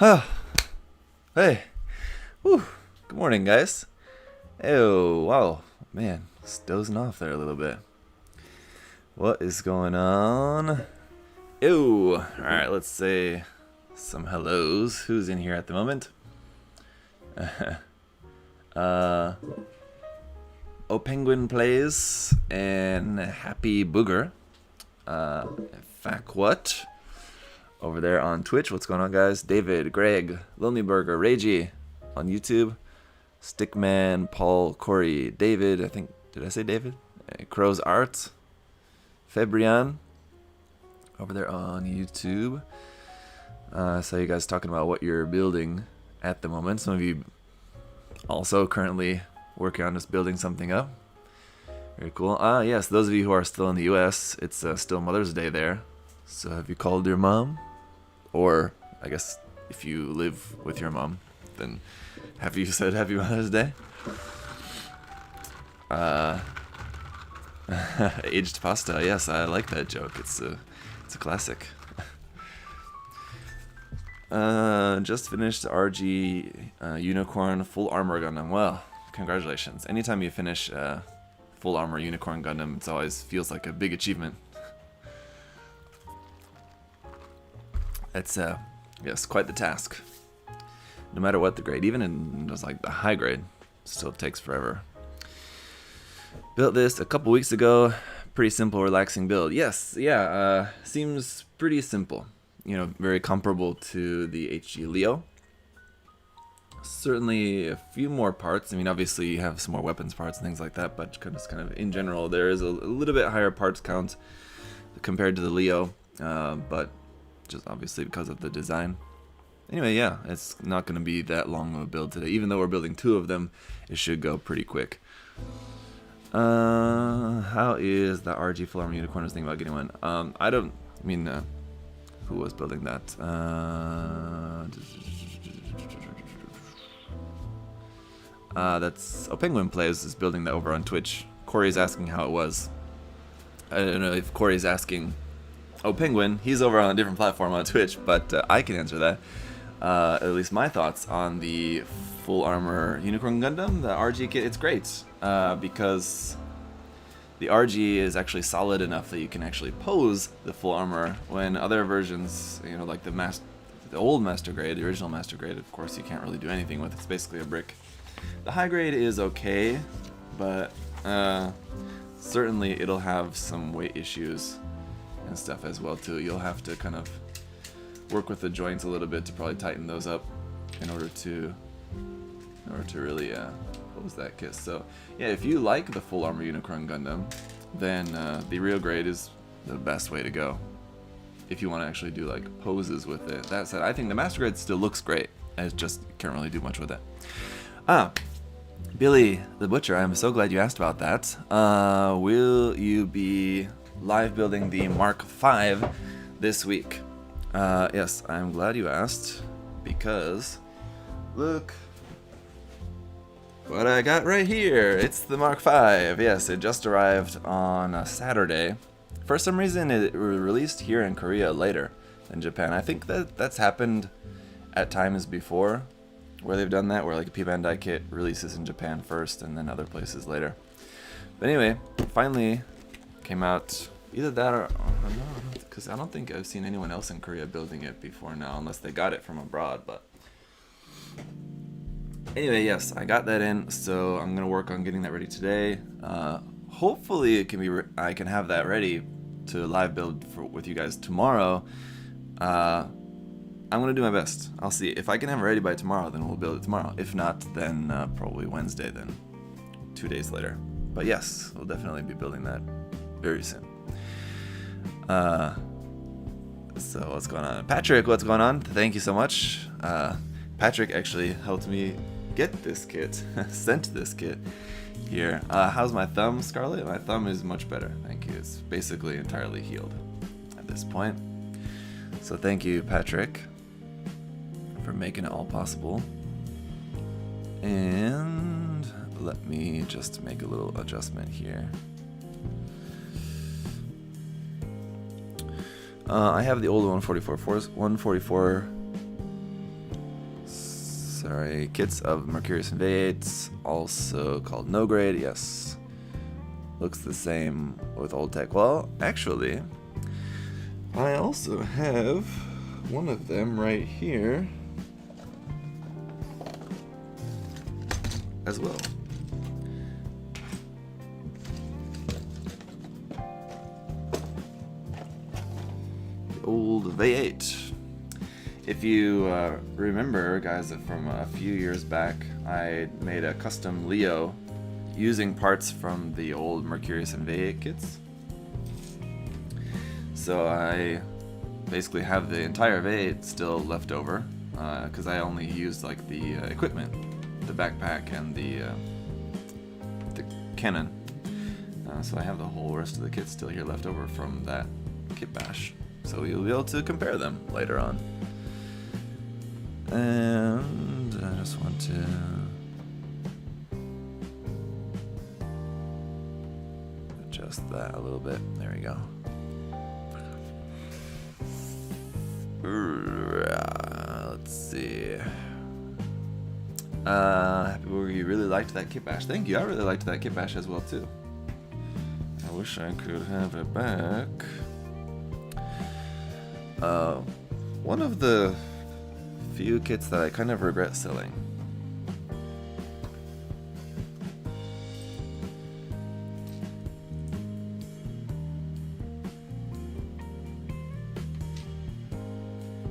Hey. Whew. Good morning, guys. Oh, wow. Man, just dozing off there a little bit. What is going on? Ew. Alright, let's say some hellos. Who's in here at the moment? O Penguin Plays and Happy Booger. Fact what? Over there on Twitch. What's going on, guys? David, Greg, Lonely Burger, Ragey on YouTube. Stickman, Paul, Corey, David. I think, did I say David? Crow's Art. Febrian over there on YouTube. I saw you guys talking about what you're building at the moment. Some of you also currently working on just building something up. Very cool. Yes, those of you who are still in the US, it's still Mother's Day there. So have you called your mom? Or, I guess, if you live with your mom, then have you said Happy Mother's Day? Aged pasta, yes, I like that joke. It's a classic. Just finished RG Unicorn Full Armor Gundam. Well, congratulations. Anytime you finish Full Armor Unicorn Gundam, it always feels like a big achievement. It's yes, quite the task. No matter what the grade, even in just like the high grade, still takes forever. Built this a couple weeks ago. Pretty simple, relaxing build. Yes, yeah, seems pretty simple. You know, very comparable to the HG Leo. Certainly a few more parts. I mean, obviously you have some more weapons parts and things like that, but kind of in general, there is a little bit higher parts count compared to the Leo, but just obviously because of the design. Anyway, yeah, it's not going to be that long of a build today. Even though we're building two of them, it should go pretty quick. How is the RG Full Armor Unicorn? I was thinking about getting one. Who was building that? That's Penguin Plays is building that over on Twitch. Corey's asking how it was. I don't know if Corey's asking Penguin. He's over on a different platform on Twitch, but I can answer that. At least my thoughts on the Full Armor Unicorn Gundam, the RG kit. It's great because the RG is actually solid enough that you can actually pose the full armor, when other versions, you know, like the old Master Grade, the original Master Grade, of course you can't really do anything with. It's basically a brick. The high grade is okay, but certainly it'll have some weight issues and stuff as well too. You'll have to kind of work with the joints a little bit to probably tighten those up in order to really pose that kit. So yeah, if you like the Full Armor Unicorn Gundam, then the real grade is the best way to go if you want to actually do like poses with it. That said, I think the Master Grade still looks great. I just can't really do much with it. Billy the Butcher, I'm so glad you asked about that. Will you be live building the Mark V this week? Yes, I'm glad you asked, because look what I got right here. It's the Mark V. Yes, it just arrived on a Saturday. For some reason, it was released here in Korea later than Japan. I think that's happened at times before, where they've done that, where like a P-Bandai kit releases in Japan first and then other places later. But anyway, finally came out. Either that or no, because I don't think I've seen anyone else in Korea building it before now, unless they got it from abroad. But anyway, yes, I got that in, so I'm gonna work on getting that ready today. Hopefully, it can be. I can have that ready to live build with you guys tomorrow. I'm gonna do my best. I'll see if I can have it ready by tomorrow. Then we'll build it tomorrow. If not, then probably Wednesday. Then 2 days later. But yes, we'll definitely be building that very soon. So what's going on? Patrick, what's going on? Thank you so much. Patrick actually helped me get this kit, sent this kit here. How's my thumb, Scarlett? My thumb is much better, thank you. It's basically entirely healed at this point. So thank you, Patrick, for making it all possible. And let me just make a little adjustment here. I have the old 144 Sorry, kits of Mercurius Vayeate, also called no grade. Yes, looks the same with old tech. Well, actually, I also have one of them right here as well. The old Vayeate. If you remember, guys, from a few years back, I made a custom Leo using parts from the old Mercurius and Vayeate kits. So I basically have the entire Vayeate still left over, because I only used like the equipment, the backpack and the cannon. So I have the whole rest of the kit still here left over from that kit bash. So you'll be able to compare them later on. And I just want to adjust that a little bit. There we go. Let's see. Happy you really liked that kit bash. Thank you. I really liked that kit bash as well too. I wish I could have it back. One of the few kits that I kind of regret selling.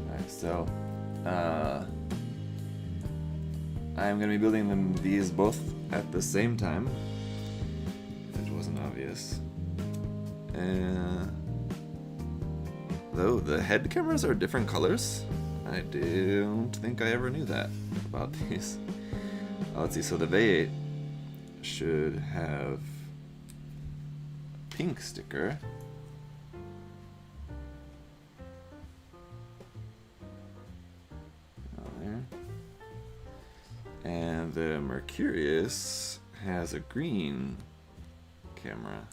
Alright, so I'm going to be building these both at the same time, if it wasn't obvious. Though the head cameras are different colors, I don't think I ever knew that about these. Let's see, so the Vayeate should have a pink sticker. There. And the Mercurius has a green camera.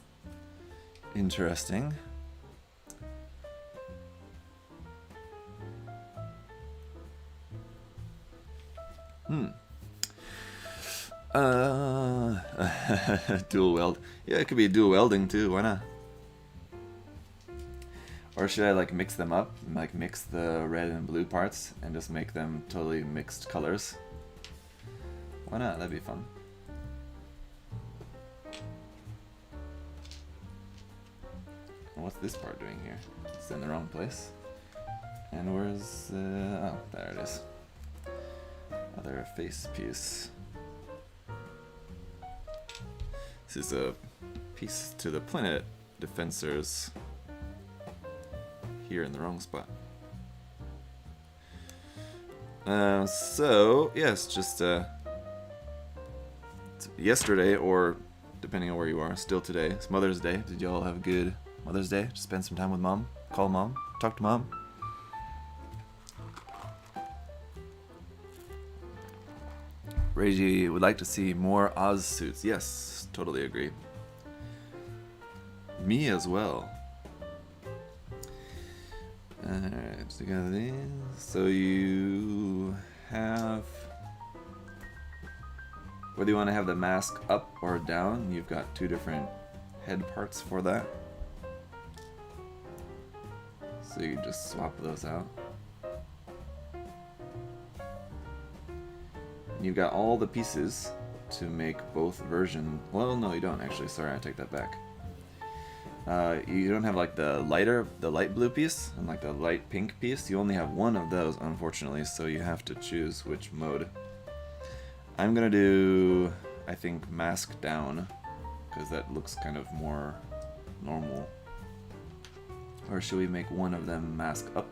Interesting. Dual weld. Yeah, it could be dual welding too, why not? Or should I like mix them up and like mix the red and blue parts and just make them totally mixed colors? Why not? That'd be fun. What's this part doing here? It's in the wrong place. And where's oh, there it is. Other face piece. This is a piece to the planet defensors. Here in the wrong spot. So yes, just yesterday, or depending on where you are, still today. It's Mother's Day. Did y'all have a good Mother's Day? Just spend some time with mom. Call mom. Talk to mom. Reiji would like to see more Oz suits. Yes, totally agree. Me as well. Alright, so we got these. So you have... whether you want to have the mask up or down, you've got two different head parts for that. So you just swap those out. You've got all the pieces to make both versions. Well, no, you don't actually. Sorry, I take that back. You don't have like the light blue piece and like the light pink piece. You only have one of those, unfortunately, so you have to choose which mode. I'm gonna do, I think, mask down, because that looks kind of more normal. Or should we make one of them mask up?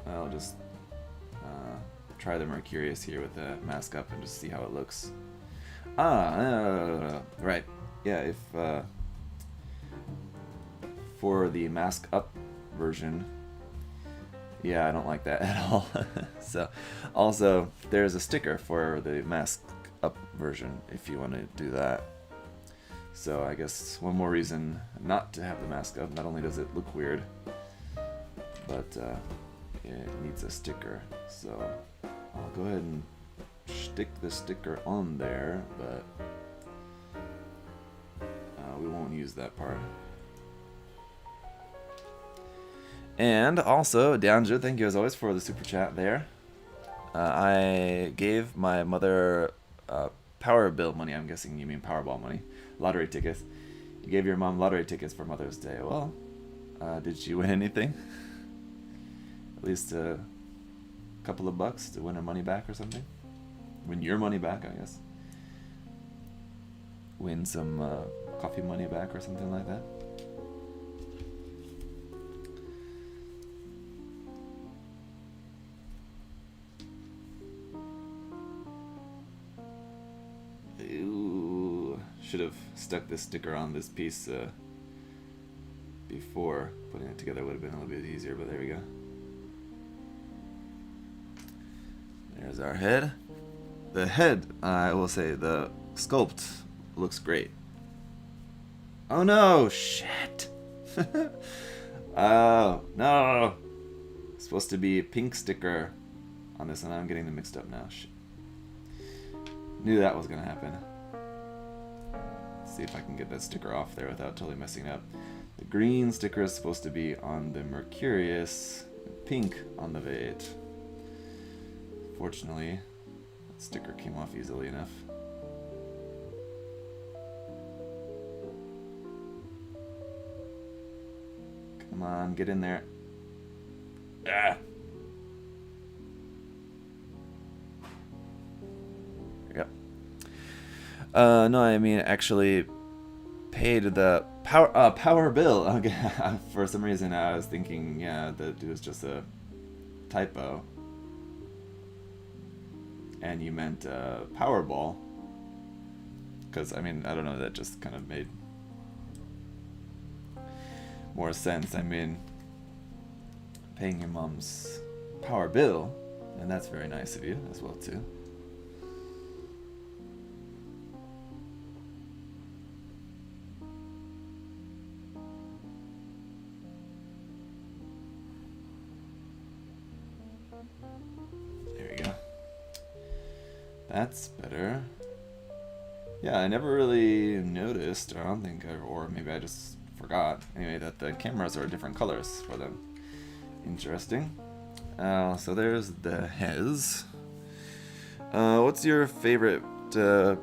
I'll just try the Mercurius here with the mask up and just see how it looks. Right. Yeah, if for the mask up version, yeah, I don't like that at all. So, also, there's a sticker for the mask up version if you want to do that. So I guess one more reason not to have the mask up. Not only does it look weird, but it needs a sticker. So I'll go ahead and stick the sticker on there, but we won't use that part. And also, Downju, thank you as always for the super chat there. I gave my mother power bill money. I'm guessing you mean Powerball money. Lottery tickets. You gave your mom lottery tickets for Mother's Day. Well, did she win anything? At least a couple of bucks to win her money back or something? Win your money back, I guess. Win some coffee money back or something like that. Ooh, should have stuck this sticker on this piece before putting it together. Would have been a little bit easier, but there we go. There's our head. The head, I will say, the sculpt looks great. Oh no, shit. Oh no, it's supposed to be a pink sticker on this, and I'm getting them mixed up now. Shit. Knew that was gonna happen. Let's see if I can get that sticker off there without totally messing up. The green sticker is supposed to be on the Mercurius, pink on the Vayeate. Fortunately, that sticker came off easily enough. Come on, get in there. Ah! There you go. No, I mean actually paid the power bill. Okay. For some reason I was thinking, yeah, that it was just a typo. And you meant Powerball. Because, I mean, I don't know, that just kind of made more sense. I mean, paying your mom's power bill, and that's very nice of you as well, too. That's better. Yeah, I never really noticed, I don't think, or maybe I just forgot, anyway, that the cameras are different colors for them. Interesting. So there's the Hez. What's your favorite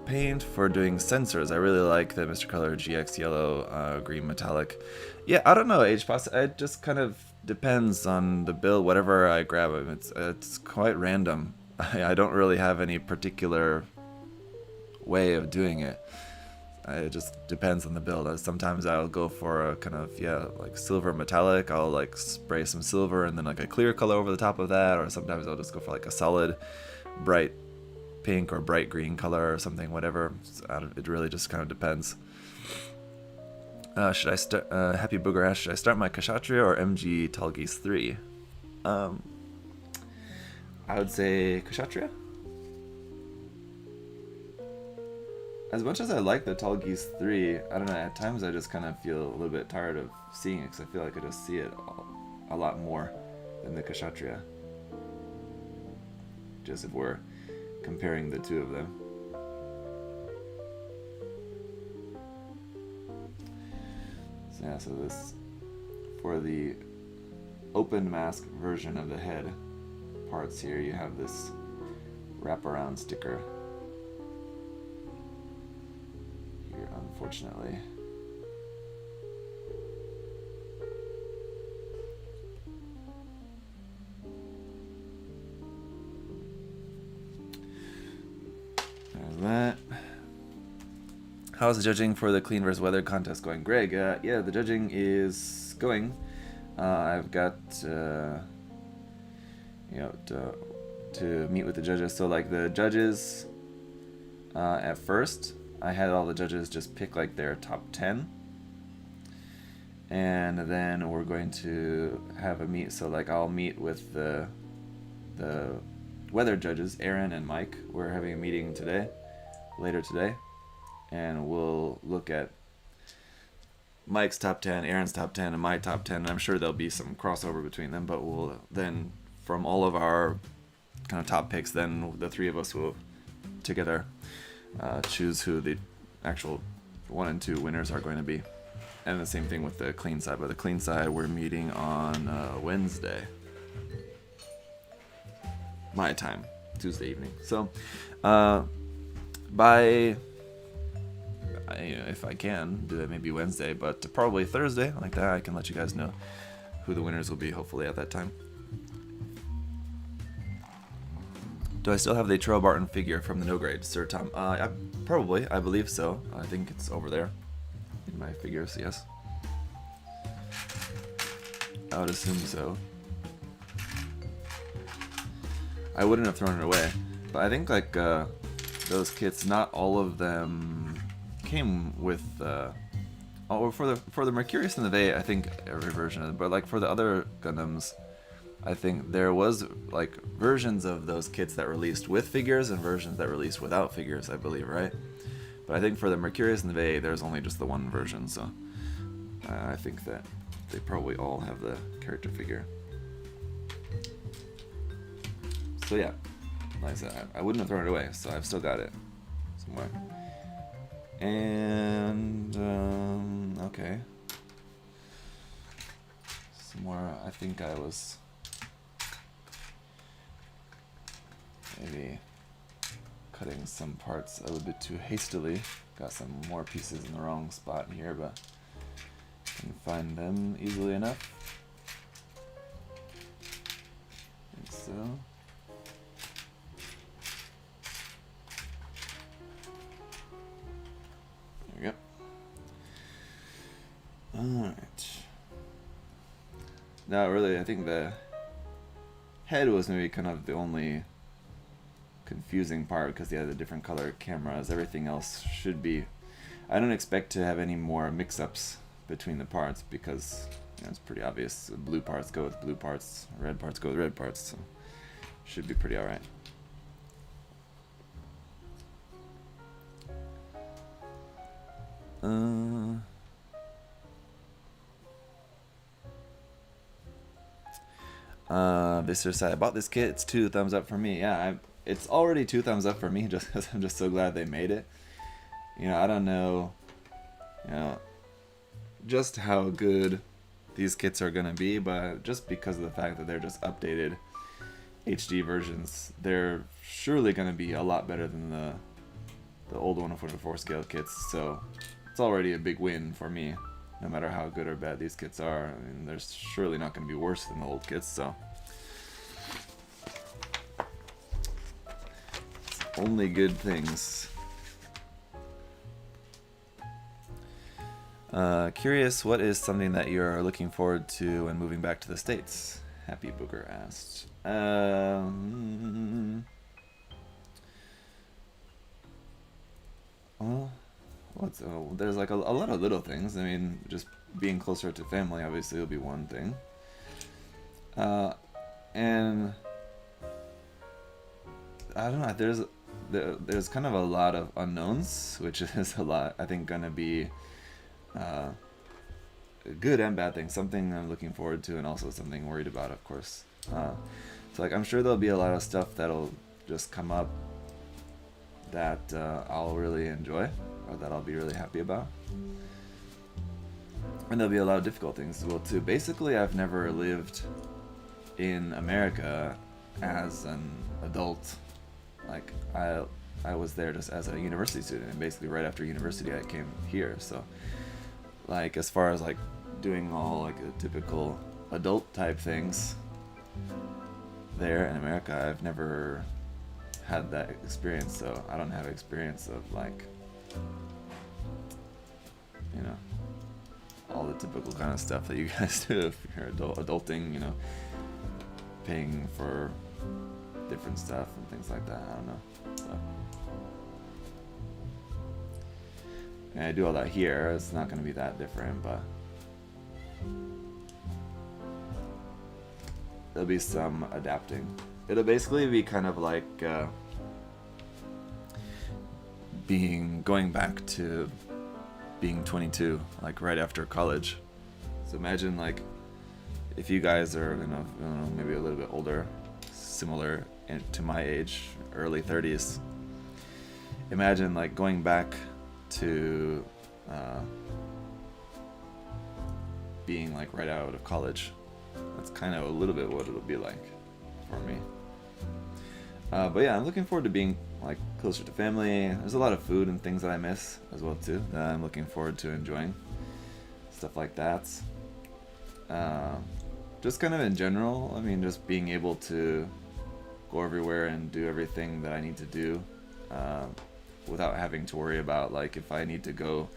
paint for doing sensors? I really like the Mr. Color GX yellow, green metallic. Yeah, I don't know, HPOS, it just kind of depends on the build, whatever I grab. It's quite random. I don't really have any particular way of doing it. It just depends on the build. Sometimes I'll go for a kind of, yeah, like silver metallic. I'll like spray some silver and then like a clear color over the top of that. Or sometimes I'll just go for like a solid bright pink or bright green color or something, whatever. It really just kind of depends. Should I start, Happy Booger Ash, should I start my Kshatriya or MG Talgeese 3? I would say Kshatriya. As much as I like the Talgeese 3, I don't know, at times I just kind of feel a little bit tired of seeing it because I feel like I just see it a lot more than the Kshatriya. Just if we're comparing the two of them. So yeah, so this, for the open mask version of the head parts here, you have this wraparound sticker here, unfortunately. There's that. How's the judging for the Clean vs. Weather contest going? Greg, yeah, the judging is going. I've got to meet with the judges. So like the judges, at first I had all the judges just pick like their top 10, and then we're going to have a meet. So like I'll meet with the weather judges, Aaron and Mike. We're having a meeting today, later today, and we'll look at Mike's top 10, Aaron's top 10, and my top 10. I'm sure there'll be some crossover between them, but we'll then from all of our kind of top picks, then the three of us will together choose who the actual 1 and 2 winners are going to be. And the same thing with the clean side. But the clean side, we're meeting on Wednesday, my time, Tuesday evening. So if I can do that, maybe Wednesday, but probably Thursday, like that, I can let you guys know who the winners will be, hopefully at that time. Do I still have the Trail Barton figure from the no grade, Sir Tom? I believe so. I think it's over there in my figures, yes. I would assume so. I wouldn't have thrown it away, but I think like those kits, not all of them came with for the Mercurius and the Vayeate, I think every version of it, but like for the other Gundams, I think there was like versions of those kits that released with figures and versions that released without figures, I believe, right? But I think for the Mercurius and the Vayeate, there's only just the one version, so I think that they probably all have the character figure. So yeah, like I said, I wouldn't have thrown it away, so I've still got it somewhere. And okay, somewhere I think I was maybe cutting some parts a little bit too hastily. Got some more pieces in the wrong spot here, but can find them easily enough. Like so. There we go. Alright. Now really, I think the head was maybe kind of the only confusing part because they had the different color cameras. Everything else should be... I don't expect to have any more mix-ups between the parts because it's pretty obvious. Blue parts go with blue parts, red parts go with red parts, so should be pretty alright. Visser said, I bought this kit, it's 2 thumbs up for me. Yeah, it's already 2 thumbs up for me just because I'm just so glad they made it. I don't know, just how good these kits are gonna be, but just because of the fact that they're just updated HD versions, they're surely gonna be a lot better than the old 1/4 scale kits, so it's already a big win for me, no matter how good or bad these kits are. I mean, they're surely not gonna be worse than the old kits, so it's only good things. Curious, what is something that you're looking forward to when moving back to the States? Happy Booger asked. Well, there's like a lot of little things. I mean, just being closer to family obviously will be one thing. And I don't know, there's kind of a lot of unknowns, which is a lot, I think, gonna be a good and bad thing. Something I'm looking forward to and also something worried about, of course. So like, I'm sure there'll be a lot of stuff that'll just come up that I'll really enjoy, or that I'll be really happy about. And there'll be a lot of difficult things as well too. Basically, I've never lived in America as an adult. Like, I was there just as a university student, and basically right after university I came here. So like, as far as like doing all like the typical adult type things there in America, I've never had that experience, so I don't have experience of like, all the typical kind of stuff that you guys do if you're adulting, paying for different stuff and things like that. I don't know. So, and I do all that here. It's not going to be that different, but there'll be some adapting. It'll basically be kind of like going back to being 22, like right after college. So imagine like if you guys are, maybe a little bit older, similar to my age, early 30s. Imagine like going back to being like right out of college. That's kind of a little bit what it'll be like for me. But yeah, I'm looking forward to being like closer to family. There's a lot of food and things that I miss as well too, that I'm looking forward to enjoying. Stuff like that. Just kind of in general, I mean, just being able to go everywhere and do everything that I need to do without having to worry about like if I need to go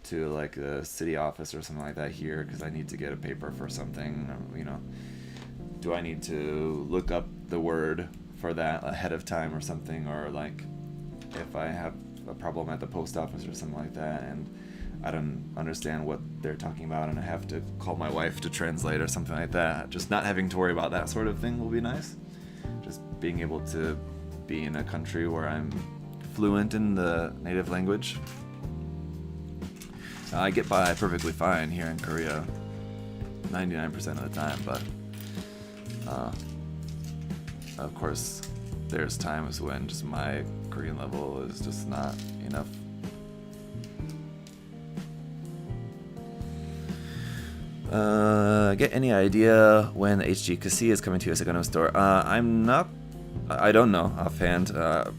to like a city office or something like that here because I need to get a paper for something, you know, do I need to look up the word for that ahead of time or something, or like if I have a problem at the post office or something like that and I don't understand what they're talking about and I have to call my wife to translate or something like that. Just not having to worry about that sort of thing will be nice. Just being able to be in a country where I'm fluent in the native language. I get by perfectly fine here in Korea 99% of the time, but of course there's times when just my Korean level is just not enough. Get any idea when the HGAC is coming to USA Gundam Store? I don't know offhand,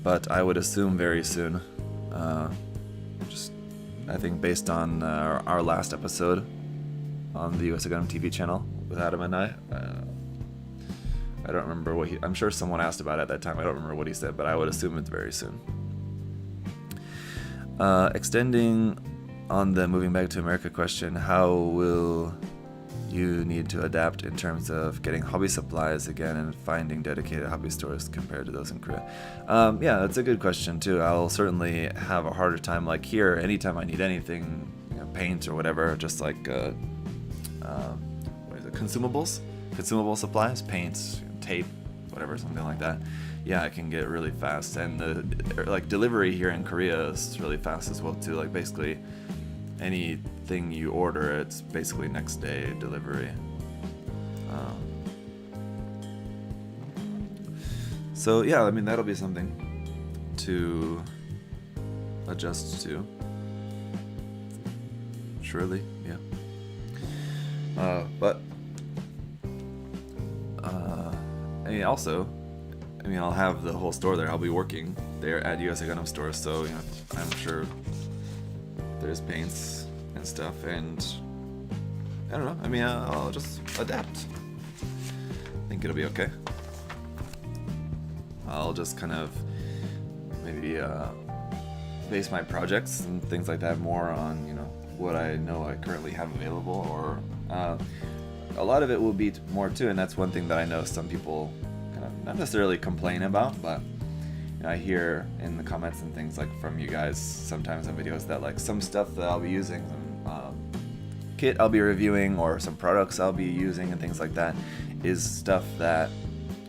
but I would assume very soon. Just, I think based on our last episode on the USA Gundam TV channel with Adam and I don't remember what I'm sure someone asked about it at that time. I don't remember what he said, but I would assume it's very soon. Extending on the moving back to America question, how will you need to adapt in terms of getting hobby supplies again and finding dedicated hobby stores compared to those in Korea? Yeah, that's a good question too. I'll certainly have a harder time like here. Anytime I need anything, you know, paint or whatever, just like what is it, consumable supplies, paints, tape, whatever, something like that. Yeah, I can get really fast, and the like delivery here in Korea is really fast as well too. Like basically anything you order, it's basically next day delivery. So yeah, I mean that'll be something to adjust to. Surely, yeah. But I mean, I'll have the whole store there. I'll be working there at USA Gundam Store, so you know, I'm sure there's paints and stuff, and I don't know. I mean, I'll just adapt. I think it'll be okay. I'll just kind of maybe base my projects and things like that more on, you know, what I know I currently have available, or a lot of it will be more too, and that's one thing that I know some people kind of not necessarily complain about, but you know, I hear in the comments and things like from you guys sometimes on videos that like some stuff that I'll be using, some kit I'll be reviewing, or some products I'll be using and things like that is stuff that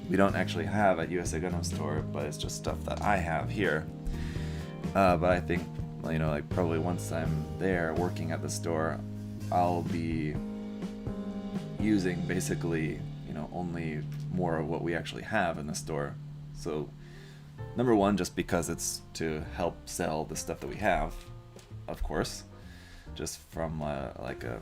we don't actually have at USA Gundam Store, but it's just stuff that I have here. But I think, you know, like probably once I'm there working at the store, I'll be using basically, you know, only more of what we actually have in the store. So number one, just because it's to help sell the stuff that we have, of course, just from like a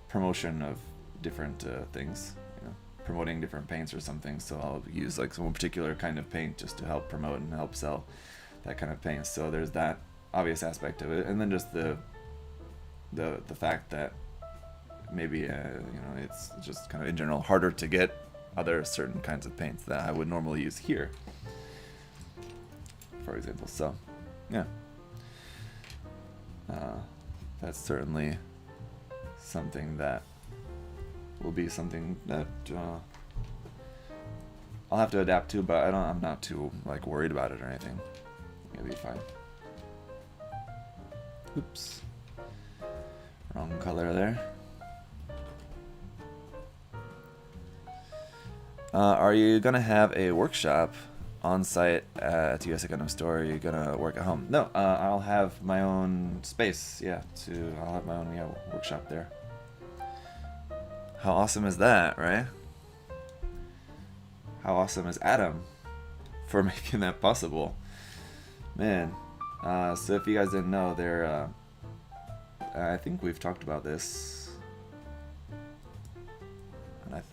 promotion of different things, you know, promoting different paints or something. So I'll use like some particular kind of paint just to help promote and help sell that kind of paint. So there's that obvious aspect of it, and then just the fact that maybe you know, it's just kind of in general harder to get other certain kinds of paints that I would normally use here, for example. So yeah, that's certainly something that will be something that I'll have to adapt to, but I'm not too like worried about it or anything. It'll be fine. Oops, wrong color there. Are you gonna have a workshop on site at USA Gundam Store? Are you gonna work at home? No, I'll have my own space. Yeah, I'll have my own workshop there. How awesome is that, right? how awesome is Adam for making that possible, man. So if you guys didn't know, they're I think we've talked about this, and I'm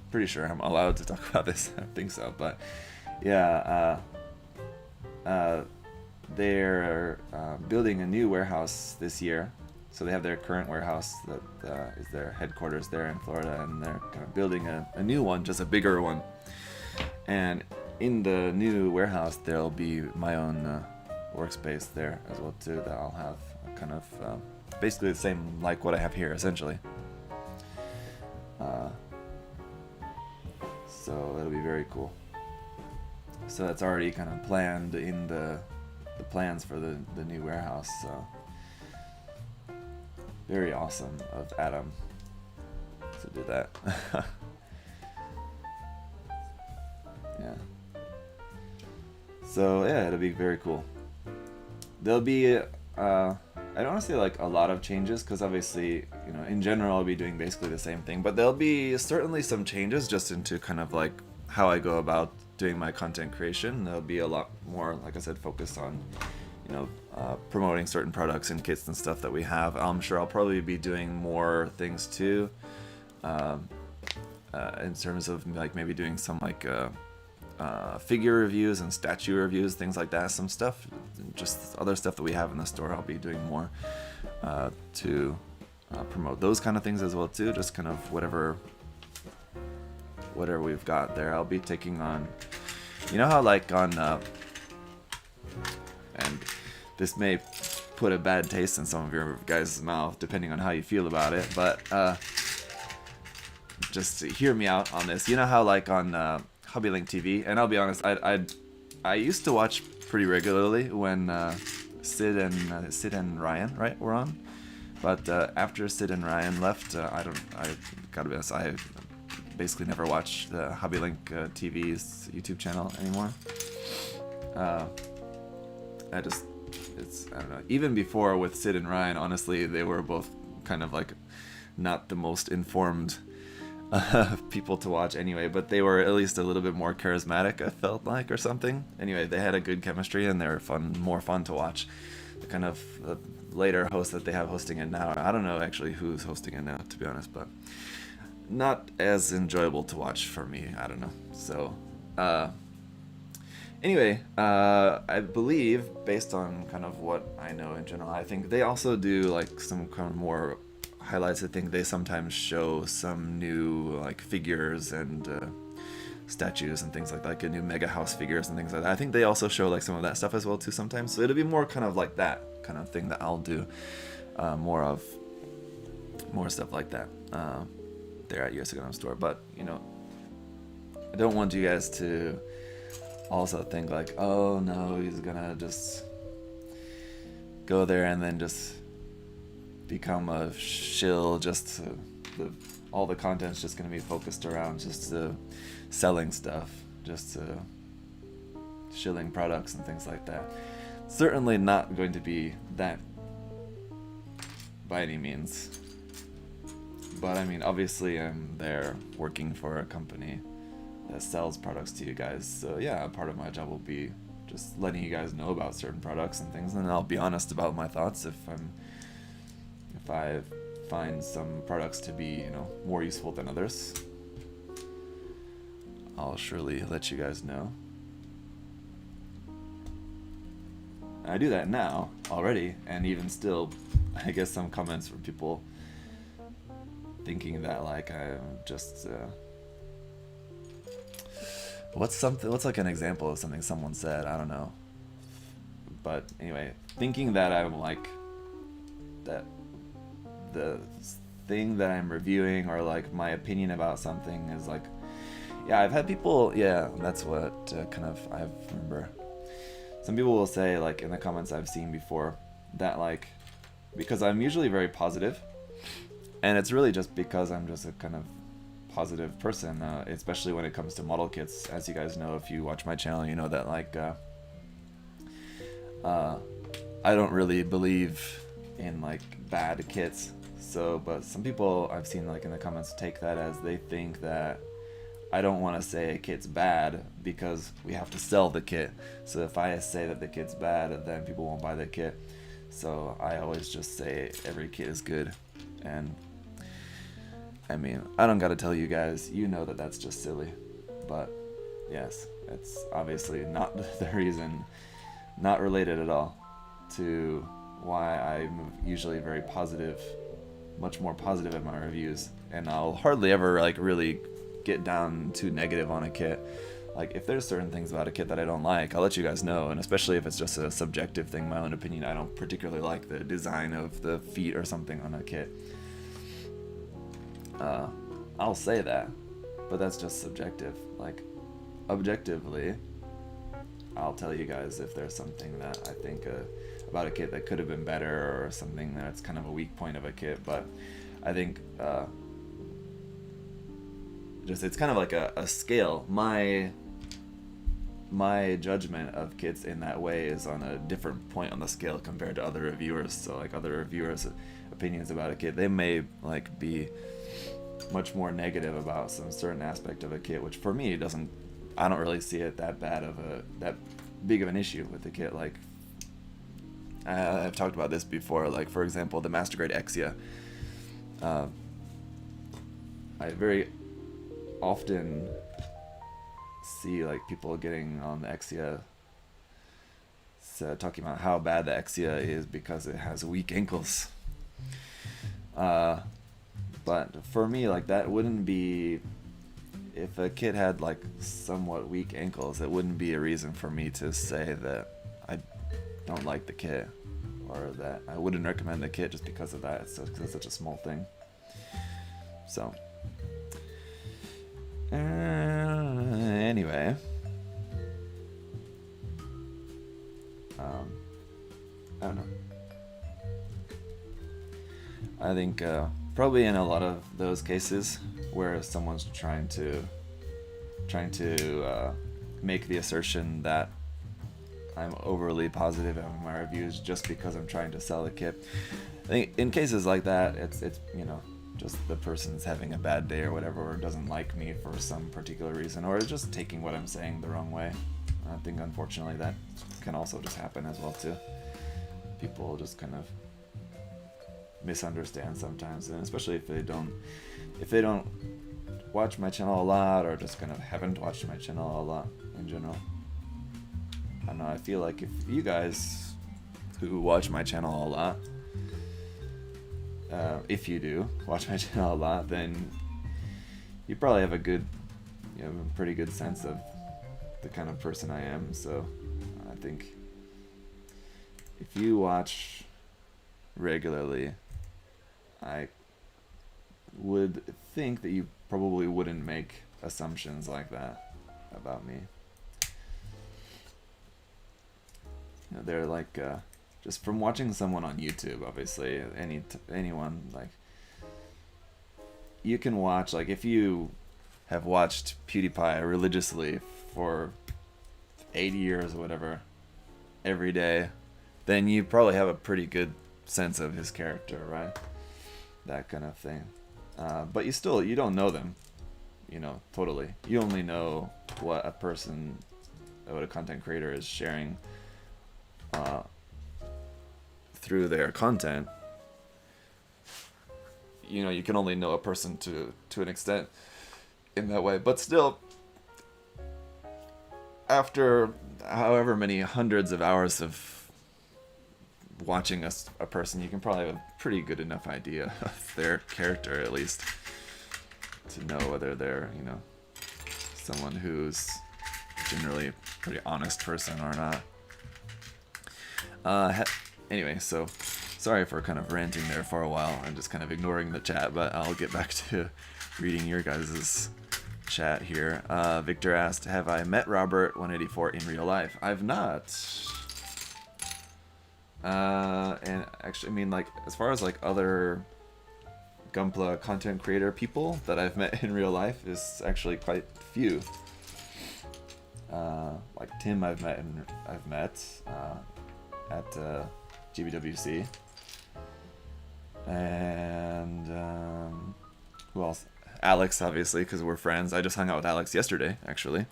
pretty sure I'm allowed to talk about this. I think so, but yeah, they're building a new warehouse this year. So they have their current warehouse that is their headquarters there in Florida, and they're kind of building a new one, just a bigger one. And in the new warehouse, there'll be my own workspace there as well too, that I'll have kind of basically the same like what I have here, essentially. So that'll be very cool. So that's already kind of planned in the plans for the new warehouse. So very awesome of Adam to do that. Yeah. So yeah, it'll be very cool. There'll be I don't want to say like a lot of changes, because obviously, you know, in general I'll be doing basically the same thing, but there'll be certainly some changes just into kind of like how I go about doing my content creation. There'll be a lot more, like I said, focused on, you know, promoting certain products and kits and stuff that we have. I'm sure I'll probably be doing more things too, in terms of like maybe doing some like figure reviews and statue reviews, things like that. Some stuff, just other stuff that we have in the store, I'll be doing more to promote those kind of things as well too. Just kind of whatever we've got there, I'll be taking on. You know how like on and this may put a bad taste in some of your guys' mouth depending on how you feel about it, but just hear me out on this. You know how like on HobbyLink TV, and I'll be honest, I used to watch pretty regularly when Sid and Ryan, right, were on, but after Sid and Ryan left, I gotta be honest, I basically never watch the HobbyLink TV's YouTube channel anymore. I don't know. Even before with Sid and Ryan, honestly, they were both kind of like not the most informed people to watch anyway, but they were at least a little bit more charismatic, I felt like, or something. Anyway, they had a good chemistry and they were more fun to watch. The kind of later host that they have hosting it now, I don't know actually who's hosting it now, to be honest, but not as enjoyable to watch for me. I don't know. So anyway, I believe, based on kind of what I know in general, I think they also do like some kind of more highlights. I think they sometimes show some new like figures and statues and things like that, like new mega house figures and things like that. I think they also show like some of that stuff as well too sometimes. So it'll be more kind of like that kind of thing that I'll do more stuff like that there at USA Gundam Store. But you know, I don't want you guys to also think like, oh no, he's gonna just go there and then just become a shill, just all the content's just gonna be focused around just selling stuff, just shilling products and things like that. Certainly not going to be that by any means, but I mean, obviously I'm there working for a company that sells products to you guys, so yeah, part of my job will be just letting you guys know about certain products and things, and I'll be honest about my thoughts. If I find some products to be, you know, more useful than others, I'll surely let you guys know. I do that now already, and even still, I get some comments from people thinking that like I'm just what's like an example of something someone said, I don't know, but anyway, thinking that I'm like that the thing that I'm reviewing or like my opinion about something is like, yeah, I've had people, yeah, that's what kind of I remember. Some people will say like in the comments I've seen before that like, because I'm usually very positive, and it's really just because I'm just a kind of positive person, especially when it comes to model kits. As you guys know, if you watch my channel, you know that like I don't really believe in like bad kits. So, but some people I've seen like in the comments take that as they think that I don't want to say a kit's bad because we have to sell the kit. So if I say that the kit's bad, then people won't buy the kit. So I always just say every kit is good. And I mean, I don't gotta tell you guys, you know that that's just silly. But yes, it's obviously not the reason, not related at all to why I'm usually very positive, much more positive in my reviews. And I'll hardly ever like really get down too negative on a kit. Like if there's certain things about a kit that I don't like, I'll let you guys know, and especially if it's just a subjective thing, my own opinion, I don't particularly like the design of the feet or something on a kit. I'll say that, but that's just subjective. Like objectively, I'll tell you guys if there's something that I think about a kit that could have been better, or something that's kind of a weak point of a kit. But I think just it's kind of like a scale. My judgment of kits in that way is on a different point on the scale compared to other reviewers. So like other reviewers' opinions about a kit, they may like be much more negative about some certain aspect of a kit, which for me I don't really see it that big of an issue with the kit. Like I've talked about this before, like for example the Master Grade Exia. I very often see like people getting on the Exia talking about how bad the Exia is because it has weak ankles. But for me, like that wouldn't be, if a kid had like somewhat weak ankles, it wouldn't be a reason for me to say that I don't like the kit, or that I wouldn't recommend the kit just because of that. It's such a small thing. So anyway, I don't know. I think probably in a lot of those cases where someone's trying to make the assertion that I'm overly positive in my reviews just because I'm trying to sell the kit. I think in cases like that, it's just the person's having a bad day or whatever, or doesn't like me for some particular reason, or just taking what I'm saying the wrong way. I think unfortunately that can also just happen as well too. People just kind of misunderstand sometimes, and especially if they don't watch my channel a lot, or just kind of haven't watched my channel a lot in general. I don't know, I feel like if you guys who watch my channel a lot, if you do watch my channel a lot, then you probably have a pretty good sense of the kind of person I am. So I think if you watch regularly, I would think that you probably wouldn't make assumptions like that about me. They're like just from watching someone on YouTube, obviously, anyone, like, you can watch, like, if you have watched PewDiePie religiously for 80 years or whatever, every day, then you probably have a pretty good sense of his character, right? That kind of thing. But you don't know them, totally. You only know what a content creator is sharing through their content. You can only know a person to an extent in that way, but still, after however many hundreds of hours of watching a person, you can probably have a pretty good enough idea of their character, at least, to know whether they're someone who's generally a pretty honest person or not. Anyway, so sorry for kind of ranting there for a while and just kind of ignoring the chat, but I'll get back to reading your guys' chat here. Victor asked, have I met Robert 184 in real life? I've not. And actually, I mean, like, as far as like other Gunpla content creator people that I've met in real life is actually quite few. Like Tim I've met at GBWC, and who else Alex, obviously, because we're friends. I just hung out with Alex yesterday, actually.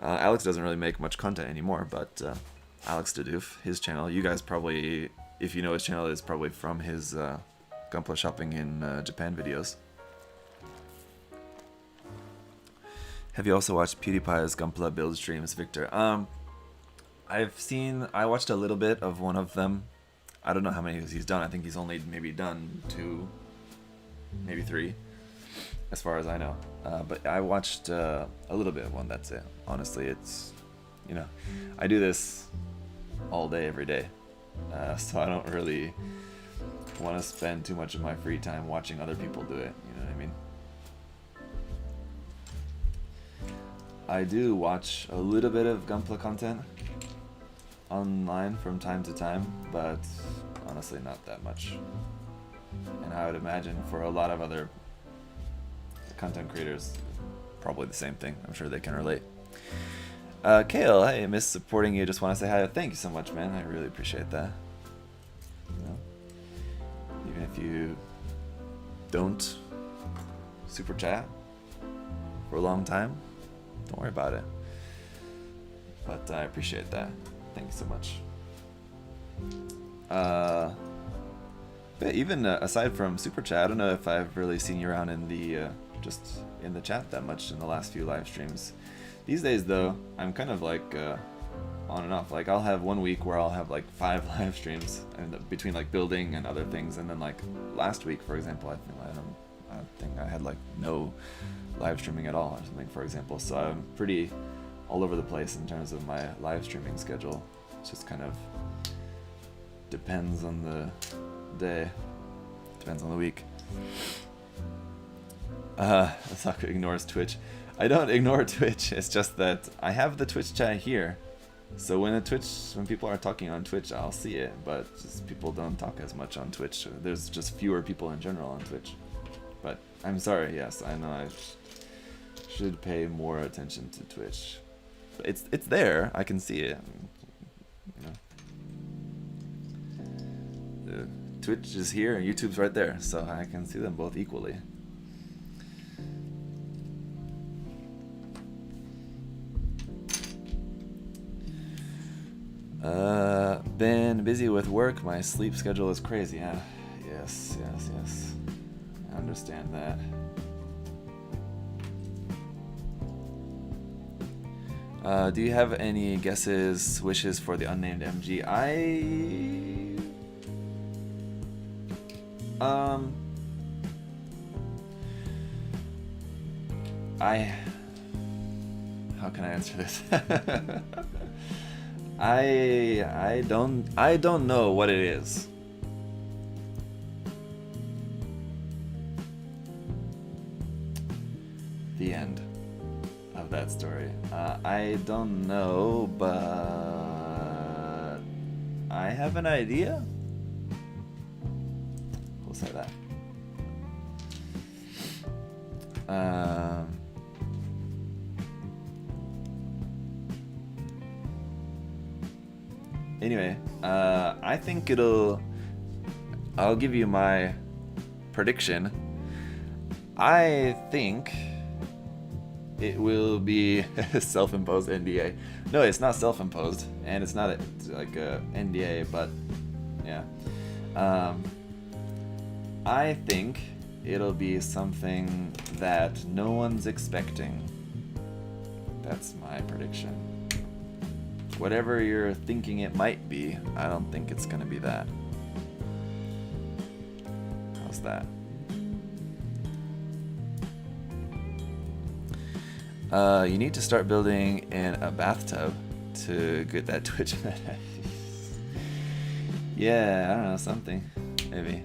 Alex doesn't really make much content anymore, but Alex Dedoof, his channel, you guys probably, if you know his channel, is probably from his Gunpla shopping in Japan videos. Have you also watched PewDiePie's Gunpla build streams, Victor? I watched a little bit of one of them. I don't know how many he's done. I think he's only maybe done 2, maybe 3, as far as I know. But I watched a little bit of one, that's it. Honestly, it's, you know, I do this all day, every day. So I don't really want to spend too much of my free time watching other people do it, you know what I mean? I do watch a little bit of Gunpla content online from time to time, but honestly not that much. And I would imagine for a lot of other content creators, probably the same thing. I'm sure they can relate. Kale, hey, I miss supporting you. Just want to say hi. Thank you so much, man. I really appreciate that. You know, even if you don't super chat for a long time, don't worry about it. But I appreciate that. Thank you so much. But even aside from super chat, I don't know if I've really seen you around in the just in the chat that much in the last few live streams. These days, though, I'm kind of like on and off. Like I'll have one week where I'll have like 5 live streams, and between like building and other things, and then like last week, for example, I think I had like no live streaming at all or something, for example. So I'm pretty all over the place in terms of my live streaming schedule. It just kind of depends on the day, depends on the week. Saka ignores Twitch. I don't ignore Twitch, it's just that I have the Twitch chat here. So when people are talking on Twitch, I'll see it, but just people don't talk as much on Twitch. There's just fewer people in general on Twitch. But I'm sorry, yes, I know I should pay more attention to Twitch. But it's there, I can see it. You know. Twitch is here and YouTube's right there, so I can see them both equally. Been busy with work, my sleep schedule is crazy. Yes. I understand that. Do you have any guesses, wishes for the unnamed MG? How can I answer this? I don't know what it is. The end of that story. I don't know, but I have an idea. We'll say that. Anyway, I think I'll give you my prediction. I think it will be self-imposed NDA. No, it's not self-imposed, and it's not like a NDA, but yeah. I think it'll be something that no one's expecting. That's my prediction. Whatever you're thinking it might be, I don't think it's gonna be that. How's that? You need to start building in a bathtub to get that Twitch. Yeah, I don't know, something. Maybe.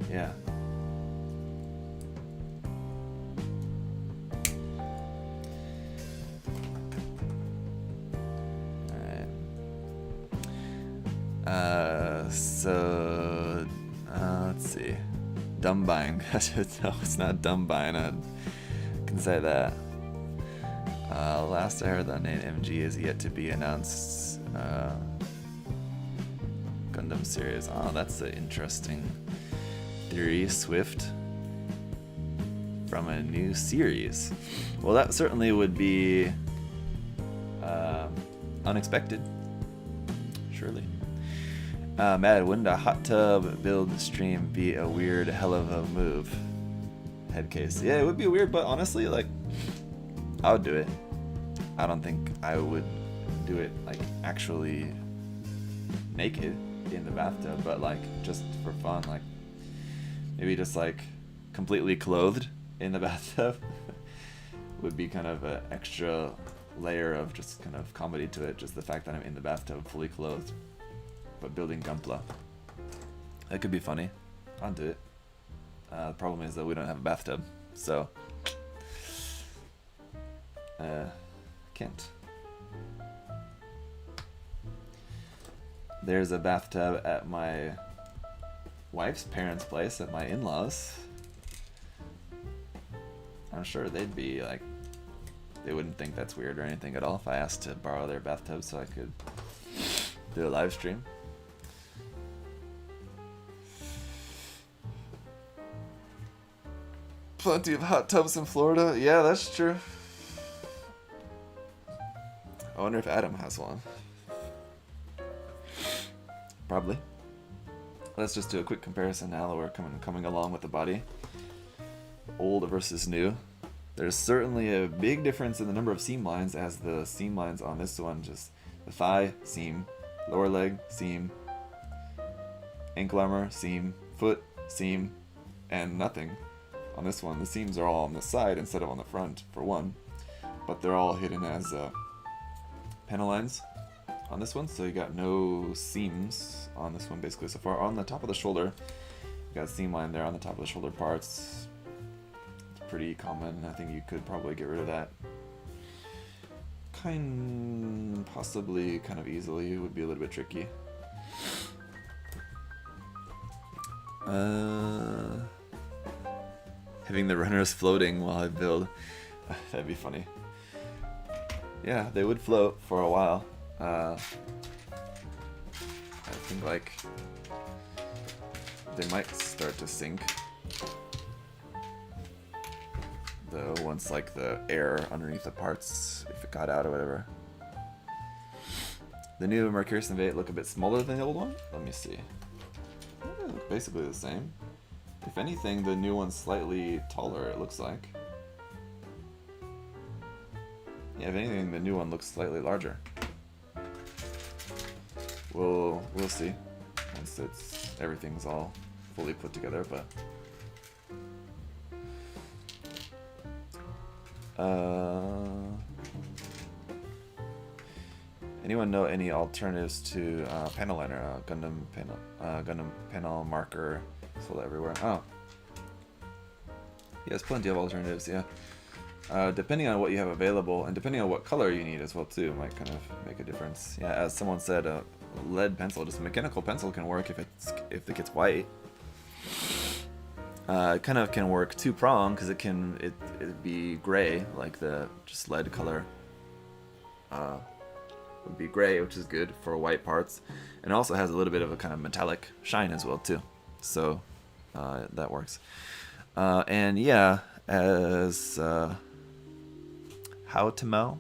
Yeah. Let's see. Dumb buying. No, it's not dumb buying. I can say that. Last I heard, the name MG is yet to be announced. Gundam series. Oh, that's an interesting theory. Swift. from a new series. Well, that certainly would be unexpected, surely. Mad, wouldn't a hot tub build stream be a weird hell of a move? Headcase. Yeah, it would be weird, but honestly, like, I would do it. I don't think I would do it, like, actually naked in the bathtub, but, like, just for fun, like, maybe just, like, completely clothed in the bathtub would be kind of an extra layer of just kind of comedy to it, just the fact that I'm in the bathtub fully clothed, but building Gunpla. That could be funny. I'll do it. The problem is that we don't have a bathtub, so can't. There's a bathtub at my wife's parents' place, at my in-laws. I'm sure they'd be like, they wouldn't think that's weird or anything at all if I asked to borrow their bathtub so I could do a live stream. Plenty of hot tubs in Florida. Yeah, that's true. I wonder if Adam has one. Probably. Let's just do a quick comparison now that we're coming along with the body. Old versus new. There's certainly a big difference in the number of seam lines, as the seam lines on this one, just the thigh, seam, lower leg, seam, ankle armor, seam, foot, seam, and nothing. On this one, the seams are all on the side instead of on the front, for one, but they're all hidden as panel lines on this one, so you got no seams on this one basically so far. On the top of the shoulder, you got a seam line there on the top of the shoulder parts. It's pretty common. I think you could probably get rid of that possibly kind of easily. It would be a little bit tricky. Having the runners floating while I build. That'd be funny. Yeah, they would float for a while. I think, like, they might start to sink. Though, once, like, the air underneath the parts, if it got out or whatever. The new Mercurius Vayeate look a bit smaller than the old one? Let me see. They look basically the same. If anything, the new one's slightly taller, it looks like. Yeah, if anything, the new one looks slightly larger. We'll see once everything's all fully put together, but anyone know any alternatives to panel liner, Gundam panel marker? Sold everywhere. Oh. Yes, plenty of alternatives, yeah. Depending on what you have available, and depending on what color you need as well too, might kind of make a difference. Yeah, as someone said, lead pencil, just a mechanical pencil can work if it gets white. It kind of can work two-prong, because it'd be gray, like the just lead color. Would be gray, which is good for white parts. And it also has a little bit of a kind of metallic shine as well too. So that works. And yeah, as How to Mel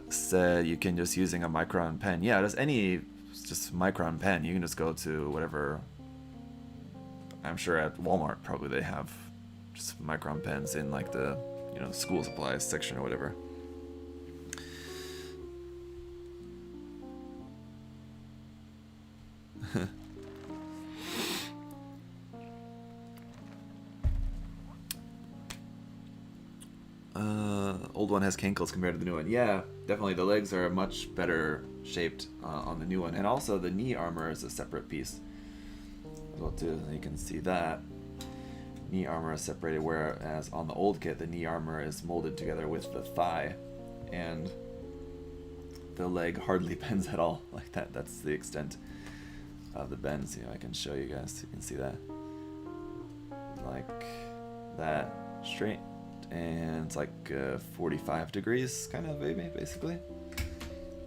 said, you can just using a micron pen. Yeah, just micron pen. You can just go to whatever. I'm sure at Walmart probably they have just micron pens in like the school supplies section or whatever. Old one has cankles compared to the new one. Yeah, definitely. The legs are much better shaped on the new one, and also the knee armor is a separate piece as well too. You can see that knee armor is separated, whereas on the old kit, the knee armor is molded together with the thigh, and the leg hardly bends at all like that. That's the extent of the bends. I can show you guys. You can see that like that straight. And it's like 45 degrees kind of basically.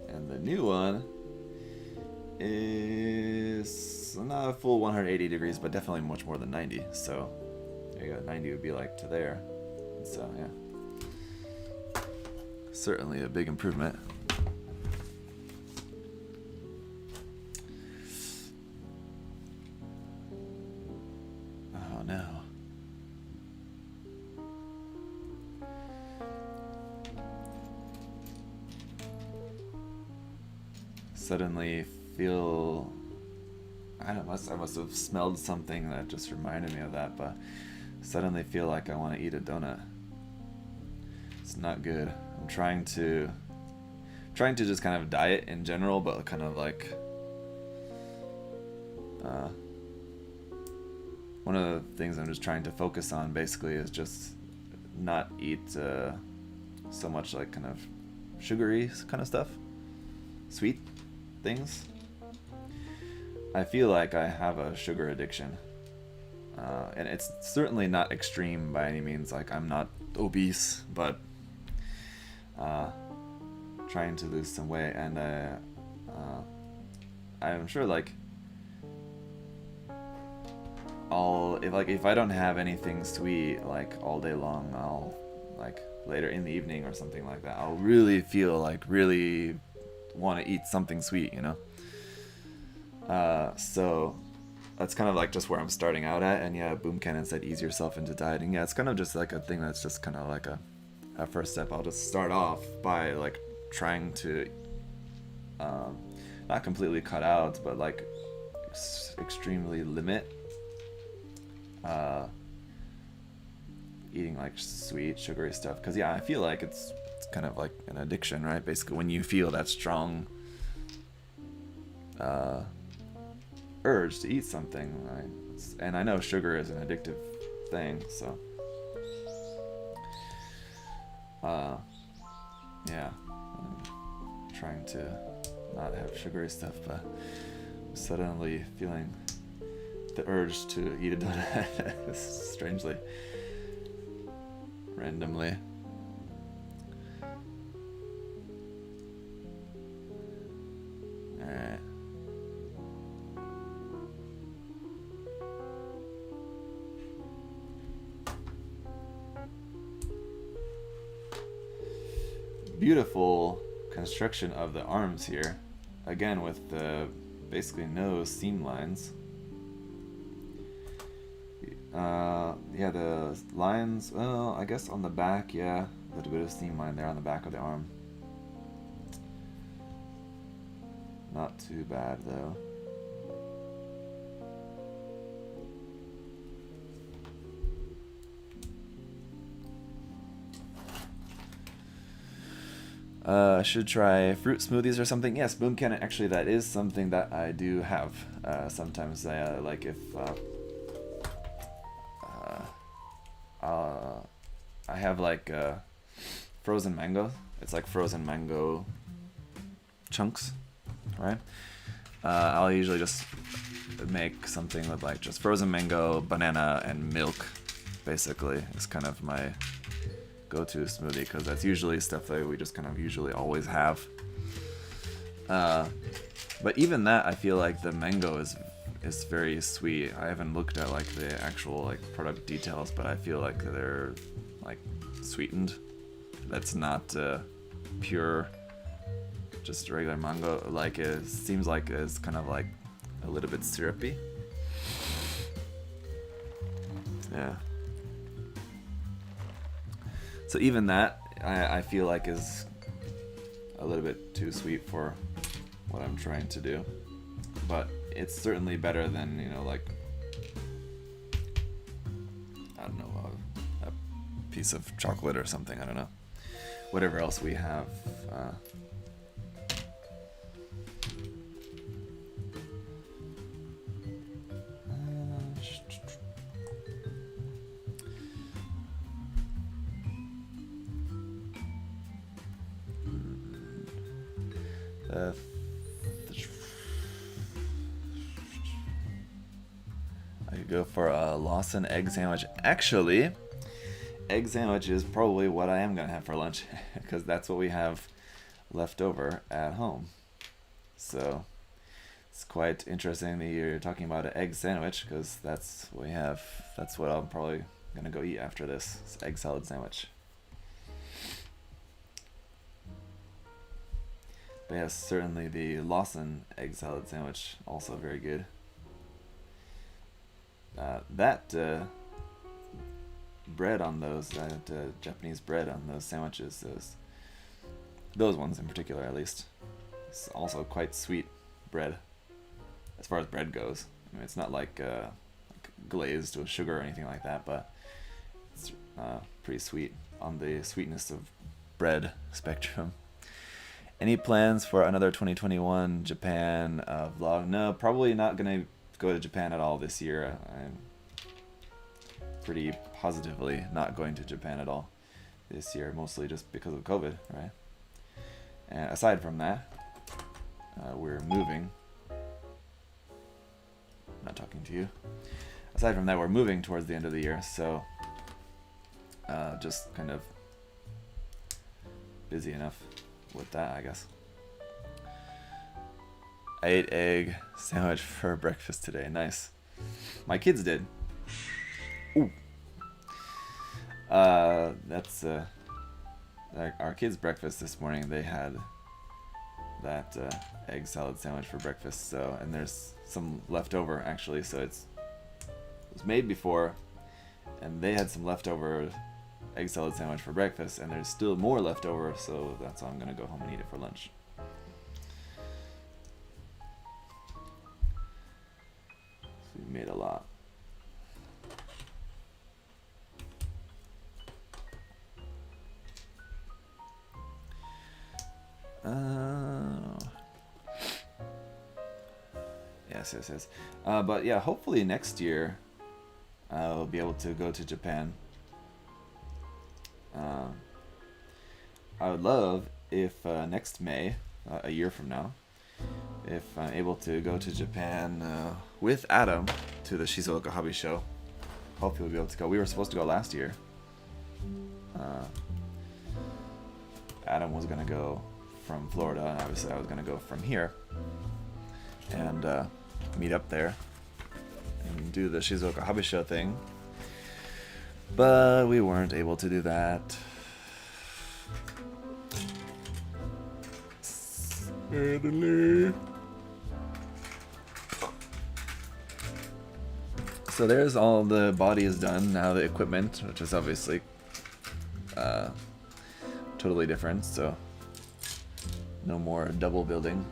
And the new one is not a full 180 degrees, but definitely much more than 90. So there you go, 90 would be like to there. So yeah, certainly a big improvement. Oh no. Suddenly feel, I must have smelled something that just reminded me of that, but suddenly feel like I want to eat a donut. It's not good. I'm trying to just kind of diet in general, but kind of like one of the things I'm just trying to focus on basically is just not eat so much like kind of sugary kind of stuff, sweet things. I feel like I have a sugar addiction, and it's certainly not extreme by any means. Like, I'm not obese, but trying to lose some weight, and I'm sure like if I don't have anything sweet like all day long, I'll like later in the evening or something like that, I'll really feel like really want to eat something sweet, you know. So that's kind of like just where I'm starting out at. And yeah, Boom Cannon said ease yourself into dieting. Yeah, it's kind of just like a thing that's just kind of like a first step. I'll just start off by like trying to not completely cut out, but like extremely limit eating like sweet sugary stuff, because yeah, I feel like it's kind of like an addiction, right? Basically, when you feel that strong urge to eat something, right? And I know sugar is an addictive thing, so yeah, I'm trying to not have sugary stuff, but I'm suddenly feeling the urge to eat a donut strangely, randomly. Alright. Beautiful construction of the arms here, again with the basically no seam lines. Yeah, the lines, well, I guess on the back, yeah, a little bit of seam line there on the back of the arm. Not too bad though. I should try fruit smoothies or something. Yes, Boom Cannon, actually that is something that I do have. Sometimes like if I have like frozen mango. It's like frozen mango chunks, right? I'll usually just make something with like just frozen mango, banana, and milk. Basically, is kind of my go-to smoothie, because that's usually stuff that we just kind of usually always have. But even that, I feel like the mango is very sweet. I haven't looked at like the actual like product details, but I feel like they're like sweetened. That's not pure, just regular mango. Like it seems like it's kind of like a little bit syrupy. Yeah. So even that, I feel like is a little bit too sweet for what I'm trying to do. But it's certainly better than, you know, like, I don't know, a piece of chocolate or something, I don't know. Whatever else we have. I could go for a Lawson egg sandwich. Actually, egg sandwich is probably what I am going to have for lunch, because that's what we have left over at home. So it's quite interesting that you're talking about an egg sandwich, because that's what we have. That's what I'll probably gonna go eat after this. It's egg salad sandwich. But yes, certainly the Lawson egg salad sandwich, also very good. That bread on those, Japanese bread on those sandwiches, those ones in particular at least, it's also quite sweet bread, as far as bread goes. I mean, it's not like glazed with sugar or anything like that, but it's pretty sweet on the sweetness of bread spectrum. Any plans for another 2021 Japan vlog? No, probably not gonna go to Japan at all this year. I'm pretty positively not going to Japan at all this year, mostly just because of COVID, right? And aside from that, we're moving. I'm not talking to you. Aside from that, we're moving towards the end of the year, so just kind of busy enough with that, I guess. I ate egg sandwich for breakfast today. Nice. My kids did. Ooh. That's our kids' breakfast this morning. They had that egg salad sandwich for breakfast. So, and there's some leftover actually. So it was made before, and they had some leftover egg salad sandwich for breakfast, and there's still more left over, so that's why I'm gonna go home and eat it for lunch. So we made a lot. Yes. But yeah, hopefully next year I'll be able to go to Japan. I would love if next May, a year from now, if I'm able to go to Japan with Adam to the Shizuoka Hobby Show. Hopefully we'll be able to go. We were supposed to go last year. Adam was going to go from Florida, and obviously I was going to go from here and meet up there and do the Shizuoka Hobby Show thing. But we weren't able to do that. So there's all the body is done, now the equipment, which is obviously totally different, so no more double building.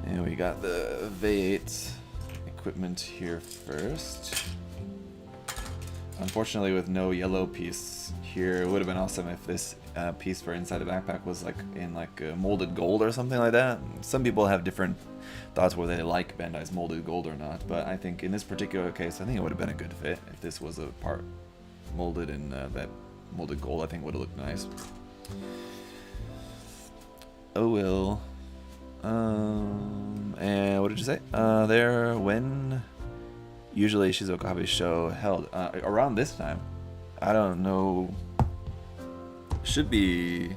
And we got the Vayeate equipment here first. Unfortunately, with no yellow piece here, it would have been awesome if this piece for inside the backpack was like in molded gold or something like that. Some people have different thoughts whether they like Bandai's molded gold or not, but I think in this particular case, I think it would have been a good fit if this was a part molded in that molded gold. I think would have looked nice. Oh well. And what did you say? When usually Shizuoka Hobby Show held around this time. I don't know. Should be.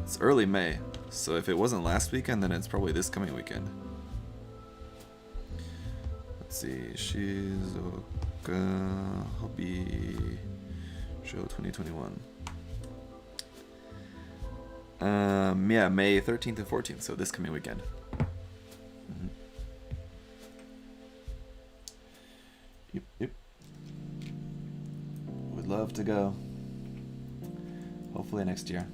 It's early May, so if it wasn't last weekend, then it's probably this coming weekend. Let's see, Shizuoka Hobby Show 2021. Yeah, May 13th and 14th, so this coming weekend. Yep. Would love to go. Hopefully next year.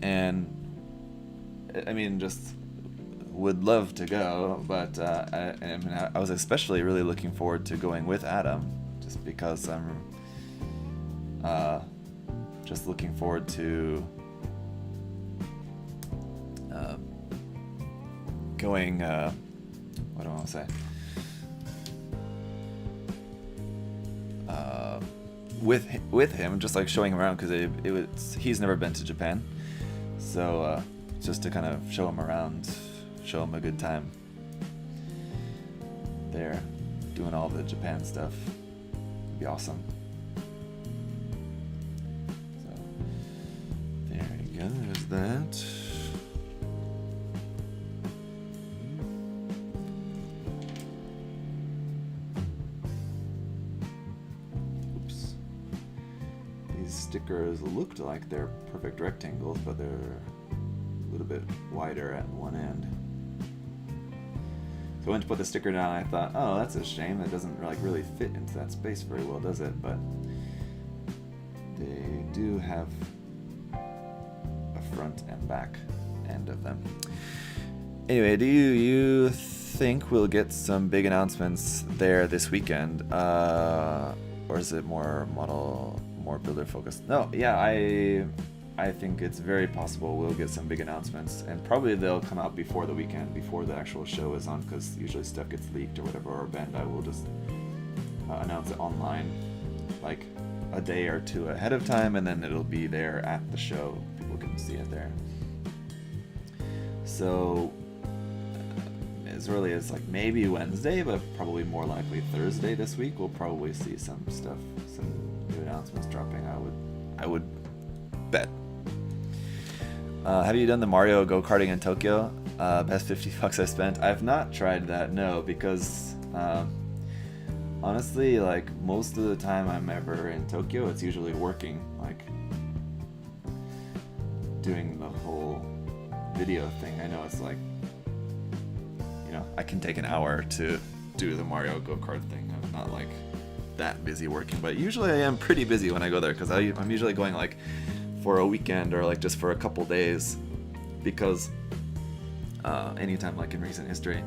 And I mean, just would love to go, but I was especially really looking forward to going with Adam, just because I'm just looking forward to going. What do I want to say? With him, just like showing him around, because he's never been to Japan, so just to kind of show him around, show him a good time there, doing all the Japan stuff. It'd be awesome. So there you go. There's that. these stickers looked like they're perfect rectangles, but they're a little bit wider at one end. So I went to put the sticker down, and I thought, oh, that's a shame. That doesn't like really fit into that space very well, does it? But they do have a front and back end of them. Anyway, do you think we'll get some big announcements there this weekend, or is it more builder focused? No, yeah, I think it's very possible we'll get some big announcements, and probably they'll come out before the weekend, before the actual show is on, because usually stuff gets leaked or whatever, or Bandai will just announce it online like a day or two ahead of time, and then it'll be there at the show. People can see it there. So as early as like maybe Wednesday, but probably more likely Thursday this week, we'll probably see some stuff, some new announcements dropping. I would bet. Have you done the Mario go-karting in Tokyo? Best $50 I spent. I've not tried that, no, because honestly, like most of the time I'm ever in Tokyo, it's usually working, like doing the whole video thing. I know it's like, you know, I can take an hour to do the Mario go-kart thing. I'm not like that busy working, but usually I am pretty busy when I go there, because I'm usually going like for a weekend or like just for a couple days, because anytime like in recent history,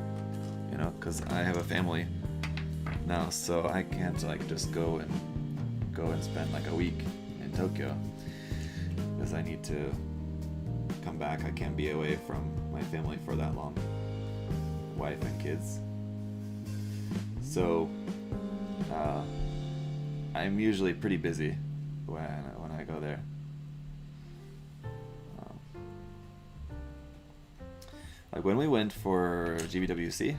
you know, because I have a family now, so I can't like just go and spend like a week in Tokyo, because I need to come back. I can't be away from my family for that long, wife and kids. So I'm usually pretty busy when I go there. Like when we went for GBWC,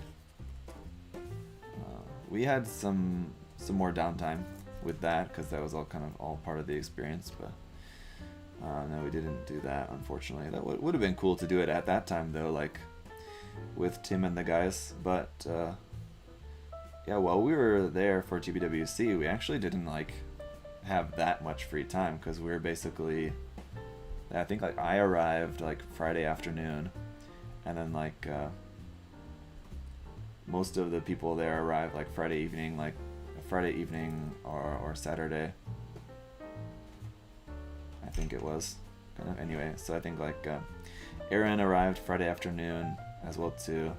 we had some more downtime with that, because that was all kind of all part of the experience. But no, we didn't do that, unfortunately. That would have been cool to do it at that time though, like with Tim and the guys. But yeah, while we were there for GBWC, we actually didn't like have that much free time, because we were basically, I think like I arrived like Friday afternoon, and then like most of the people there arrived like Friday evening or Saturday, I think it was, kind of. Anyway, so I think like Aaron arrived Friday afternoon as well too,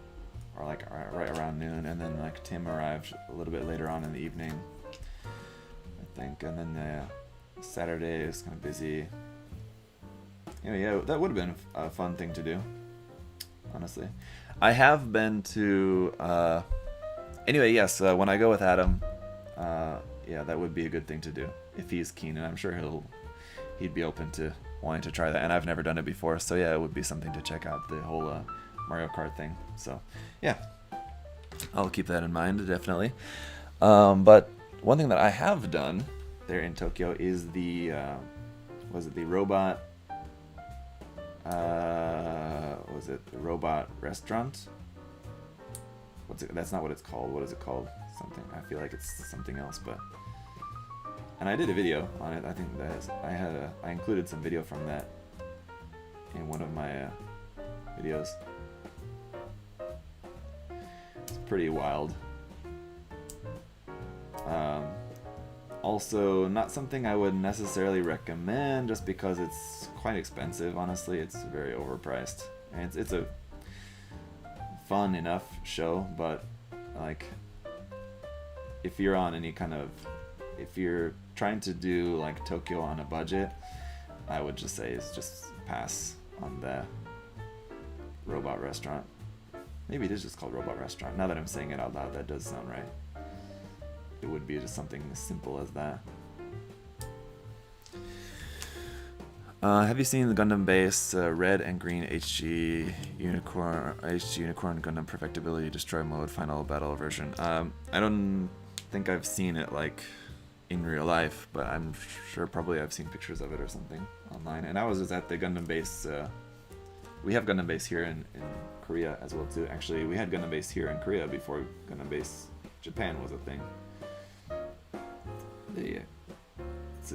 or like right around noon, and then like Tim arrived a little bit later on in the evening, I think, and then Saturday is kind of busy. Anyway, yeah, that would have been a fun thing to do, honestly. I have been to anyway, yes, when I go with Adam, yeah, that would be a good thing to do if he's keen, and I'm sure he'd be open to wanting to try that, and I've never done it before, so yeah, it would be something to check out, the whole Mario Kart thing. So yeah, I'll keep that in mind, definitely. But one thing that I have done there in Tokyo is the was it the robot was it the robot restaurant? What's it? That's not what it's called. What is it called? Something. I feel like it's something else, but. And I did a video on it. I think that I included some video from that in one of my videos. It's pretty wild. Also, not something I would necessarily recommend, just because it's quite expensive. Honestly, it's very overpriced. And it's a fun enough show, but like if you're on any kind of, if you're trying to do like Tokyo on a budget, I would just say is just pass on the robot restaurant. Maybe it is just called robot restaurant. Now that I'm saying it out loud, that does sound right. It would be just something as simple as that. Have you seen the Gundam base red and green HG Unicorn Gundam Perfectibility Destroy Mode Final Battle version? I don't think I've seen it like in real life, but I'm sure probably I've seen pictures of it or something online. And I was just at the Gundam base. We have Gundam base here in Korea as well too. Actually, we had Gundam base here in Korea before Gundam base Japan was a thing. It's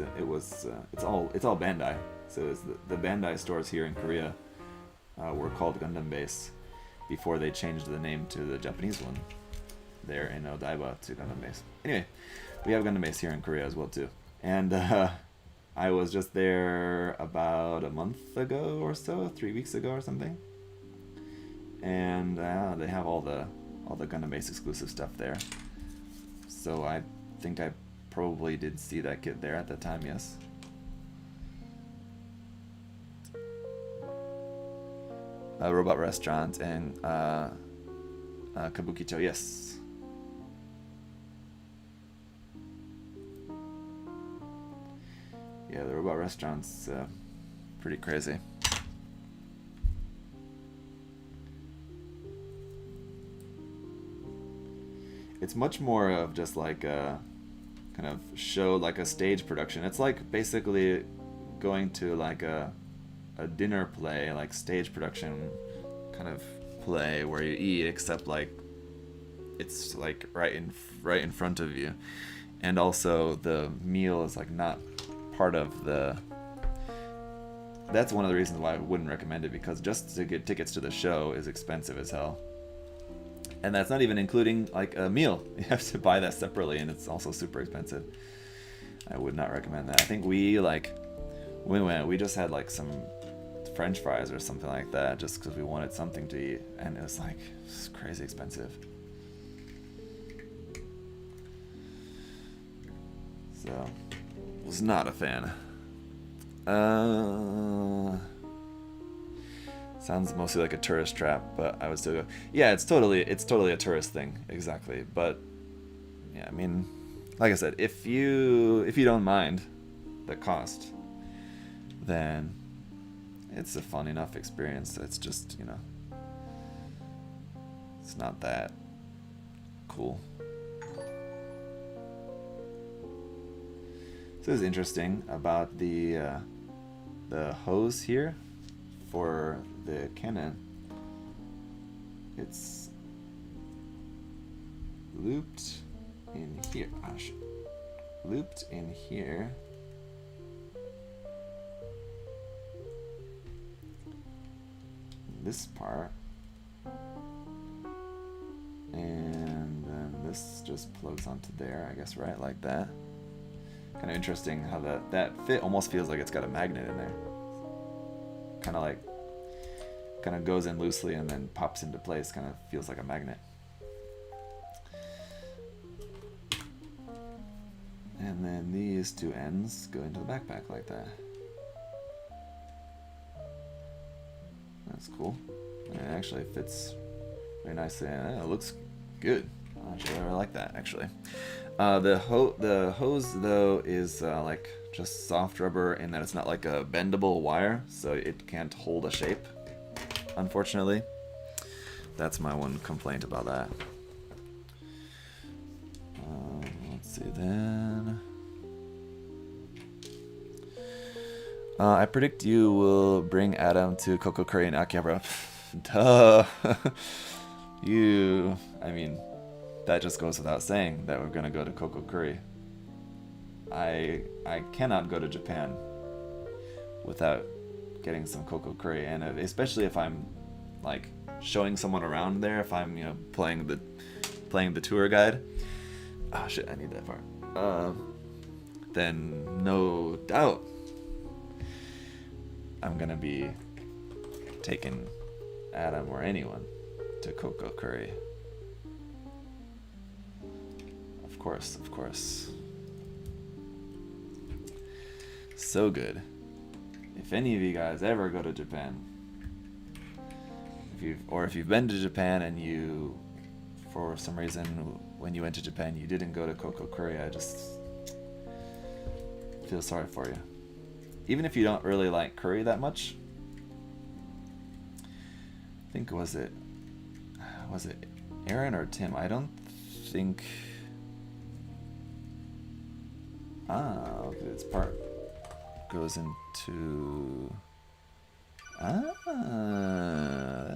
all Bandai. So it's the Bandai stores here in Korea were called Gundam Base before they changed the name to the Japanese one there in Odaiba to Gundam Base. Anyway, we have Gundam Base here in Korea as well too. And I was just there about a month ago or so, 3 weeks ago or something. And they have all the Gundam Base exclusive stuff there. So I think I probably did see that kit there at the time, yes. Robot Restaurant and Kabukicho, yes. Yeah, the Robot Restaurant's pretty crazy. It's much more of just like a kind of show, like a stage production. It's like basically going to like a dinner play, like stage production kind of play where you eat, except like it's like right in front of you, and also the meal is like not part of the. That's one of the reasons why I wouldn't recommend it, because just to get tickets to the show is expensive as hell. And that's not even including like a meal. You have to buy that separately, and it's also super expensive. I would not recommend that. I think we when we went, we just had like some French fries or something like that, just because we wanted something to eat, and it was like crazy expensive. So, was not a fan. Sounds mostly like a tourist trap, but I would still go. Yeah, it's totally a tourist thing, exactly. But yeah, I mean, like I said, if you don't mind the cost, then it's a fun enough experience. It's just, it's not that cool. So it's interesting about the hose here for the cannon. It's looped in here. Looped in here. This part. And then this just plugs onto there, I guess, right? Like that. Kind of interesting how that fit almost feels like it's got a magnet in there. Kind of goes in loosely and then pops into place. Kind of feels like a magnet. And then these two ends go into the backpack like that. That's cool. And it actually fits very nicely. And it looks good. I actually really like that, actually. The hose though is like just soft rubber in that it's not like a bendable wire, so it can't hold a shape, unfortunately. That's my one complaint about that. Let's see then. I predict you will bring Adam to Coco Curry in Akihabara. Duh. I mean, that just goes without saying that we're gonna go to Coco Curry. I cannot go to Japan without getting some Coco Curry, and especially if I'm like showing someone around there, if I'm playing the tour guide. Oh shit, I need that part. Then no doubt I'm gonna be taking Adam or anyone to Coco Curry. Of course. So good. If any of you guys ever go to Japan, if you've been to Japan and you, for some reason, when you went to Japan, you didn't go to Coco Curry, I just feel sorry for you. Even if you don't really like curry that much. I think was it Aaron or Tim? I don't think. Okay, this part goes into.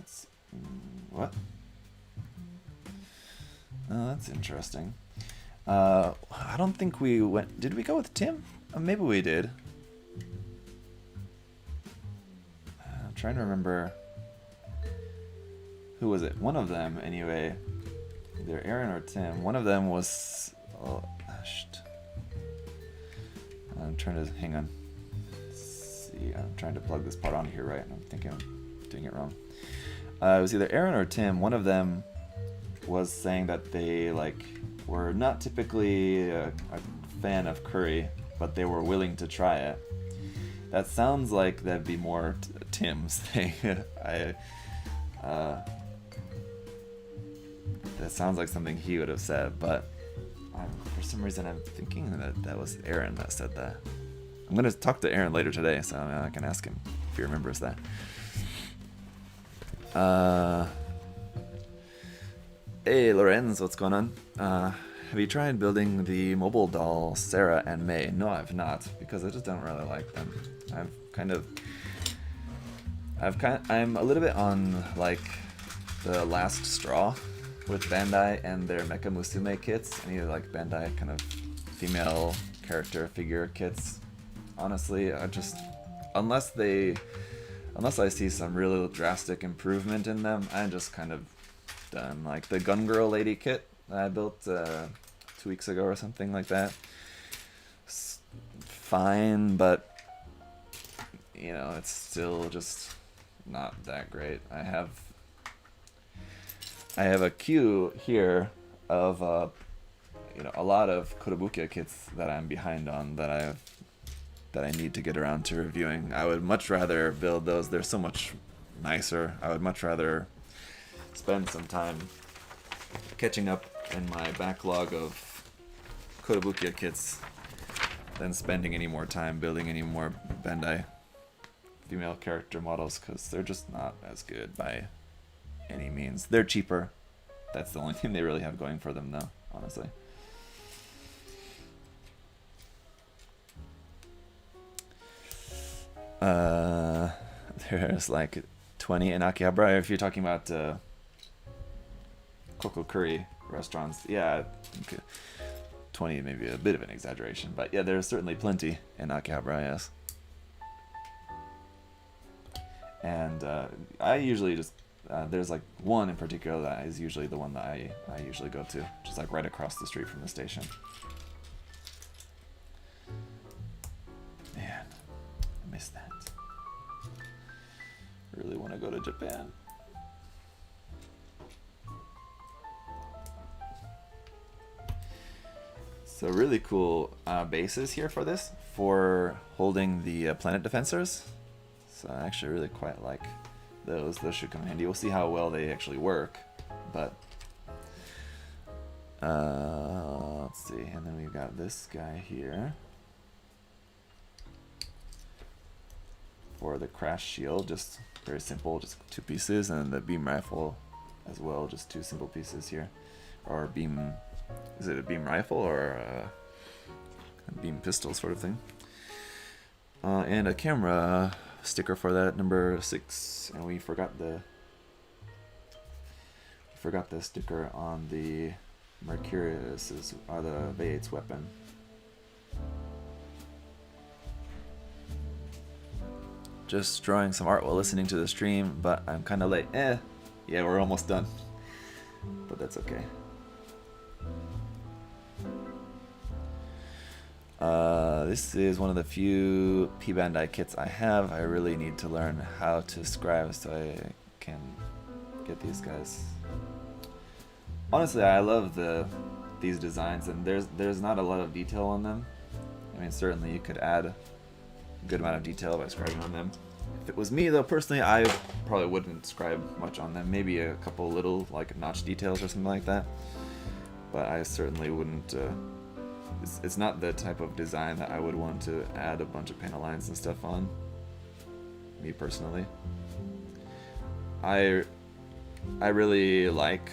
That's what? Oh, that's interesting. I don't think we went. Did we go with Tim? Maybe we did. I'm trying to remember. Who was it? One of them, anyway. Either Aaron or Tim. One of them was. Oh, I'm trying to. Hang on. Let's see. I'm trying to plug this part on here right, and I'm thinking I'm doing it wrong. It was either Aaron or Tim. One of them was saying that they were not typically a fan of curry, but they were willing to try it. That sounds like that'd be more Tim's thing. That sounds like something he would have said, but for some reason I'm thinking that was Aaron that said that. I'm gonna talk to Aaron later today, so I can ask him if he remembers that. Hey Lorenz, what's going on? Have you tried building the mobile doll Sarah and May? No, I've not, because I just don't really like them. I'm a little bit on the last straw with Bandai and their Mecha Musume kits. Any Bandai kind of female character figure kits. Honestly, unless I see some really drastic improvement in them, I'm just kind of done. Like the Gun Girl Lady kit that I built 2 weeks ago or something like that. It's fine, but it's still just not that great. I have a queue here of a lot of Kotobukiya kits that I'm behind on that I need to get around to reviewing. I would much rather build those. They're so much nicer. I would much rather spend some time catching up in my backlog of Kotobukiya kits than spending any more time building any more Bandai female character models, because they're just not as good by any means. They're cheaper. That's the only thing they really have going for them, though, honestly. There's 20 in Akihabara if you're talking about Koko Curry restaurants. Yeah, 20 maybe a bit of an exaggeration, but yeah, there's certainly plenty in Akihabara, yes. And I usually just there's one in particular that is usually the one that I usually go to, which is right across the street from the station. Man, I miss that. Really want to go to Japan. So really cool bases here for this, for holding the planet defensors. So I actually really quite like those. Those should come in handy. We'll see how well they actually work, but let's see. And then we've got this guy here for the crash shield, just very simple, just 2 pieces, and the beam rifle as well, just 2 simple pieces here. Or beam, is it a beam rifle or a beam pistol sort of thing? And a camera sticker for that, number 6, and we forgot the sticker on the Mercurius, or the Vayeate's weapon. Just drawing some art while listening to the stream, but I'm kind of late. Yeah, we're almost done, but that's okay. This is one of the few P-Bandai kits I have. I really need to learn how to scribe so I can get these guys. Honestly, I love these designs, and there's not a lot of detail on them. I mean, certainly you could add a good amount of detail by scribing on them. If it was me, though, personally, I probably wouldn't scribe much on them. Maybe a couple little notch details or something like that. But I certainly wouldn't. It's not the type of design that I would want to add a bunch of panel lines and stuff on. Me personally, I really like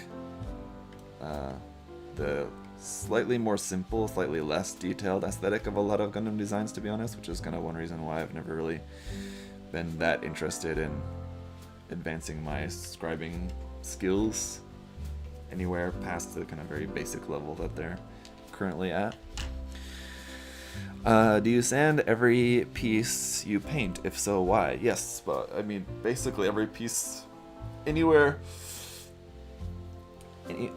the slightly more simple, slightly less detailed aesthetic of a lot of Gundam designs, to be honest, which is kind of one reason why I've never really been that interested in advancing my scribing skills anywhere past the kind of very basic level that they're currently at. Do you sand every piece you paint? If so, why? Yes, but I mean, basically every piece, anywhere,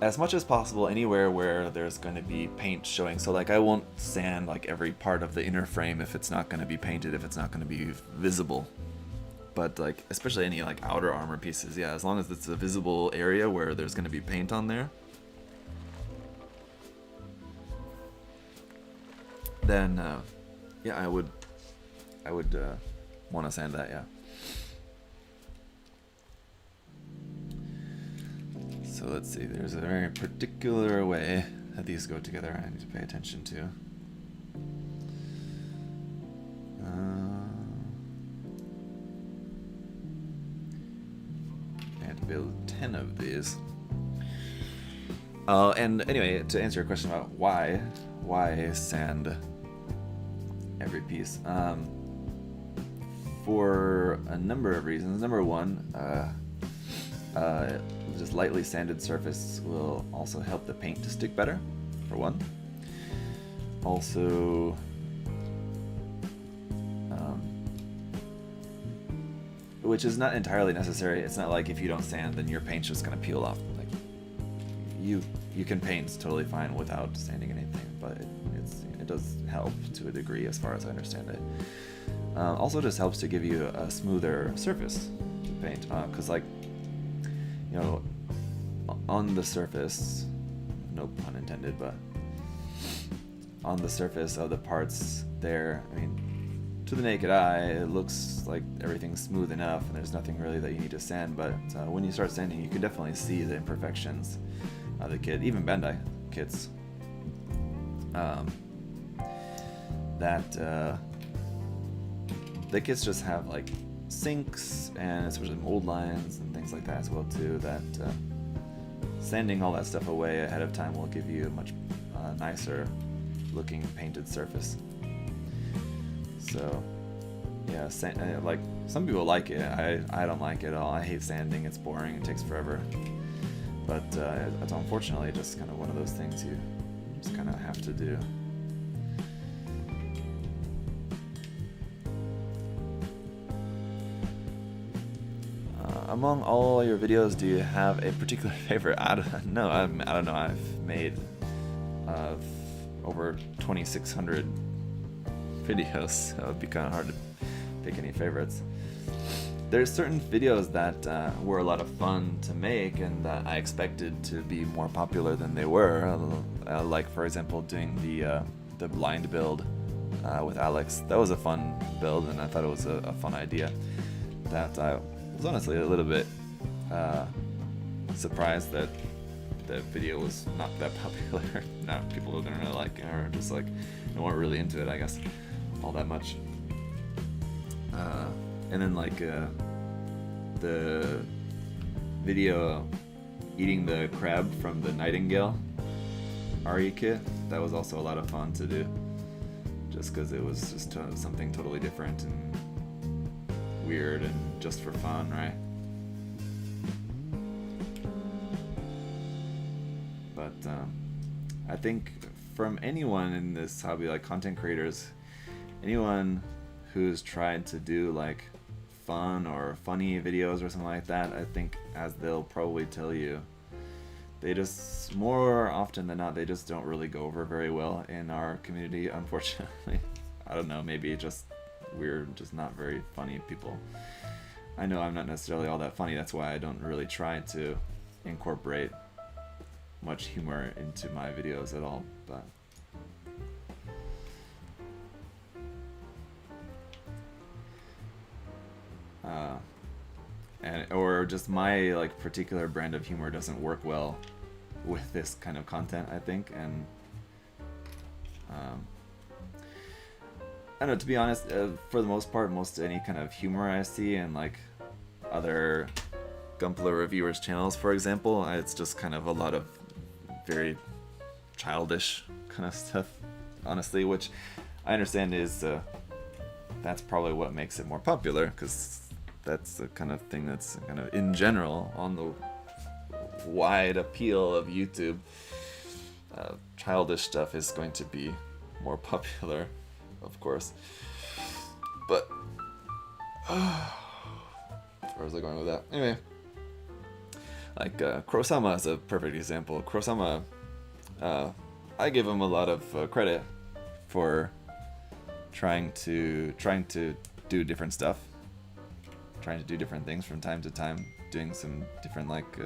as much as possible, anywhere where there's going to be paint showing. So like I won't sand like every part of the inner frame if it's not going to be painted, if it's not going to be visible. But like, especially any like outer armor pieces, yeah, as long as it's a visible area where there's going to be paint on there, then yeah, I would want to sand that, yeah. So let's see, there's a very particular way that these go together I need to pay attention to. I had to build 10 of these. And anyway, to answer your question about why sand every piece, for a number of reasons. Number one, just lightly sanded surface will also help the paint to stick better, for one. Also, which is not entirely necessary. It's not like if you don't sand, then your paint's just gonna peel off. Like you can paint totally fine without sanding anything, but it does help to a degree, as far as I understand it. Also, just helps to give you a smoother surface to paint, because like, you know, on the surface, no pun intended, but on the surface of the parts there, I mean, to the naked eye, it looks like everything's smooth enough and there's nothing really that you need to sand, but when you start sanding, you can definitely see the imperfections of the kit, even Bandai kits. The kits just have like sinks and especially mold lines and things like that as well too, that sanding all that stuff away ahead of time will give you a much nicer looking painted surface. So yeah, like some people like it. I don't like it at all. I hate sanding. It's boring. It takes forever. But it's unfortunately just kind of one of those things you just kind of have to do. Among all your videos, do you have a particular favorite? I don't know. I've made over 2,600 videos, so it'd be kind of hard to pick any favorites. There's certain videos that were a lot of fun to make and that I expected to be more popular than they were. Like, for example, doing the blind build with Alex. That was a fun build, and I thought it was a fun idea. That I was honestly a little bit surprised that the video was not that popular. Not people who didn't really like it, or just like they weren't really into it, I guess, all that much. And then like the video eating the crab from the Nightingale RE kit, that was also a lot of fun to do, just because it was just something totally different and weird and just for fun, right? But I think from anyone in this hobby, like content creators, anyone who's tried to do like fun or funny videos or something like that, I think, as they'll probably tell you, they just, more often than not, they just don't really go over very well in our community, unfortunately. I don't know, maybe just we're just not very funny people. I know I'm not necessarily all that funny, that's why I don't really try to incorporate much humor into my videos at all, but or just my like particular brand of humor doesn't work well with this kind of content, I think. And I don't know, to be honest, for the most part, most any kind of humor I see in like other Gunpla reviewers channels, for example, it's just kind of a lot of very childish kind of stuff, honestly, which I understand is that's probably what makes it more popular, because that's the kind of thing that's kind of in general on the wide appeal of YouTube. Childish stuff is going to be more popular. of course. But where was I going with that? Anyway, like Kurosama is a perfect example. Kurosama, I give him a lot of credit for trying to do different stuff, trying to do different things from time to time, doing some different like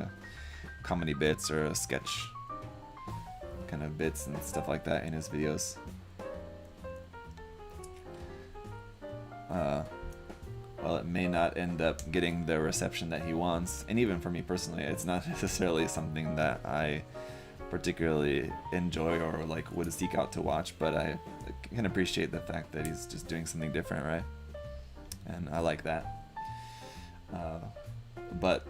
comedy bits or sketch kind of bits and stuff like that in his videos. While it may not end up getting the reception that he wants, and even for me personally, it's not necessarily something that I particularly enjoy or like would seek out to watch, but I can appreciate the fact that he's just doing something different, right? And I like that. But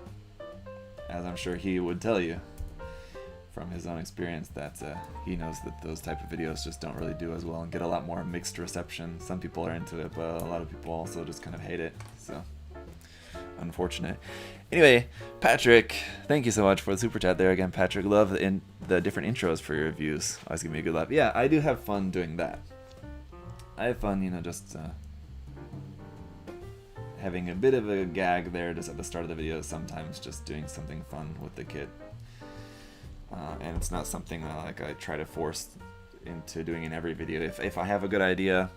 as I'm sure he would tell you from his own experience, that he knows that those type of videos just don't really do as well and get a lot more mixed reception. Some people are into it, but a lot of people also just kind of hate it. So unfortunate. Anyway, Patrick, thank you so much for the super chat there again, Patrick. Love the different intros for your reviews. Always give me a good laugh. Yeah, I do have fun doing that. I have fun, just having a bit of a gag there just at the start of the video, sometimes just doing something fun with the kid. And it's not something that I try to force into doing in every video. If I have a good idea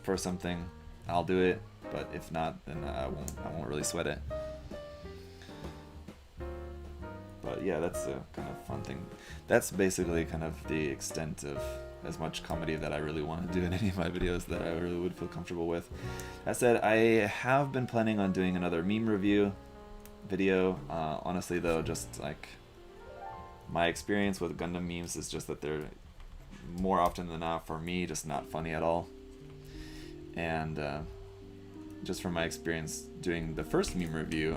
for something, I'll do it. But if not, then I won't really sweat it. But yeah, that's a kind of fun thing. That's basically kind of the extent of as much comedy that I really want to do in any of my videos that I really would feel comfortable with. That said, I have been planning on doing another meme review video. Honestly though, just like my experience with Gundam memes is just that they're more often than not, for me, just not funny at all. And just from my experience doing the first meme review,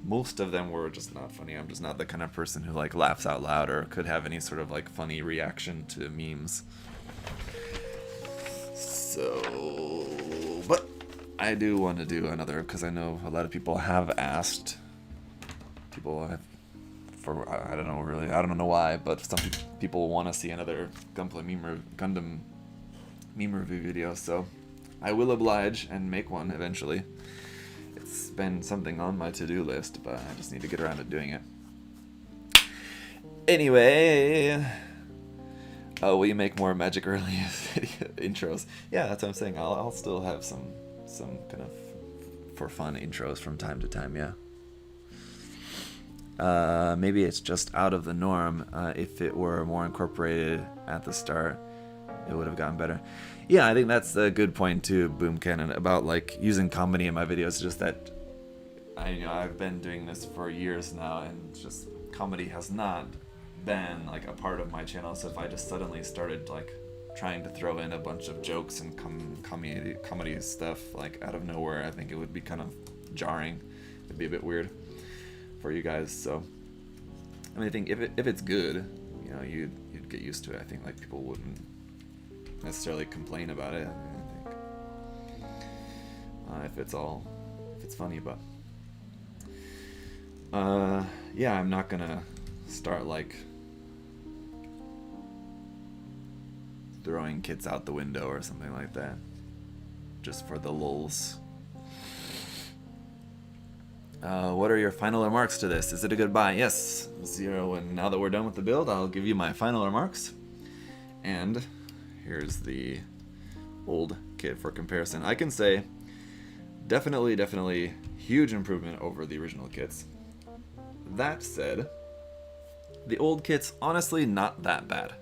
most of them were just not funny. I'm just not the kind of person who like laughs out loud or could have any sort of like funny reaction to memes. So, but I do want to do another, because I know a lot of people have asked. People have, I don't know really, I don't know why, but some people want to see another Gundam meme review video, so I will oblige and make one eventually. It's been something on my to-do list, but I just need to get around to doing it. Anyway, will you make more Magic Early intros? Yeah, that's what I'm saying. I'll still have some kind of for fun intros from time to time, yeah. Maybe it's just out of the norm. If it were more incorporated at the start, it would have gotten better. Yeah, I think that's a good point too, Boom Cannon, about like using comedy in my videos. Just that I've been doing this for years now, and just comedy has not been like a part of my channel. So if I just suddenly started like trying to throw in a bunch of jokes and comedy stuff like out of nowhere, I think it would be kind of jarring. It'd be a bit weird for you guys. So I mean, I think if it's good, you'd get used to it. I think like people wouldn't necessarily complain about it. I think if it's funny, but yeah, I'm not gonna start like throwing kids out the window or something like that just for the lulz. What are your final remarks to this? Is it a goodbye? Yes, 0. And now that we're done with the build, I'll give you my final remarks. And here's the old kit for comparison. I can say definitely huge improvement over the original kits. That said, the old kit's honestly not that bad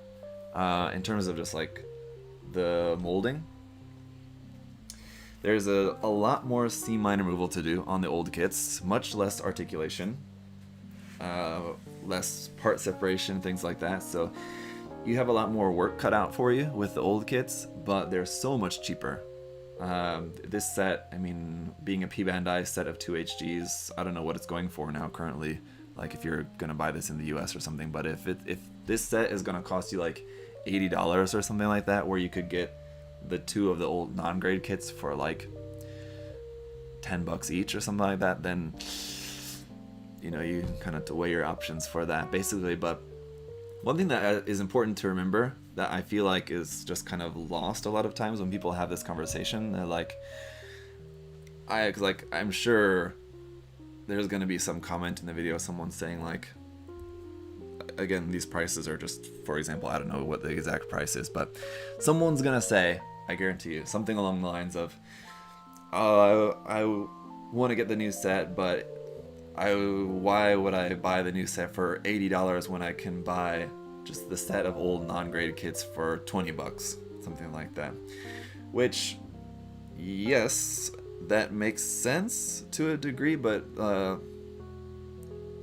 in terms of just like the molding. There's a lot more C-mine removal to do on the old kits, much less articulation, less part separation, things like that. So you have a lot more work cut out for you with the old kits, but they're so much cheaper. This set, I mean, being a P-Bandai set of 2 HGs, I don't know what it's going for now currently, like if you're gonna buy this in the US or something, but if this set is gonna cost you like $80 or something like that, where you could get the 2 of the old non-grade kits for like $10 each or something like that, then you kind of have to weigh your options for that basically. But One thing that is important to remember that I feel like is just kind of lost a lot of times when people have this conversation, they're like, I'm sure there's going to be some comment in the video, someone saying like, again, these prices are just, for example, I don't know what the exact price is, but someone's going to say, I guarantee you, something along the lines of, I want to get the new set, but why would I buy the new set for $80 when I can buy just the set of old non-graded kits for $20, something like that. Which, yes, that makes sense to a degree, but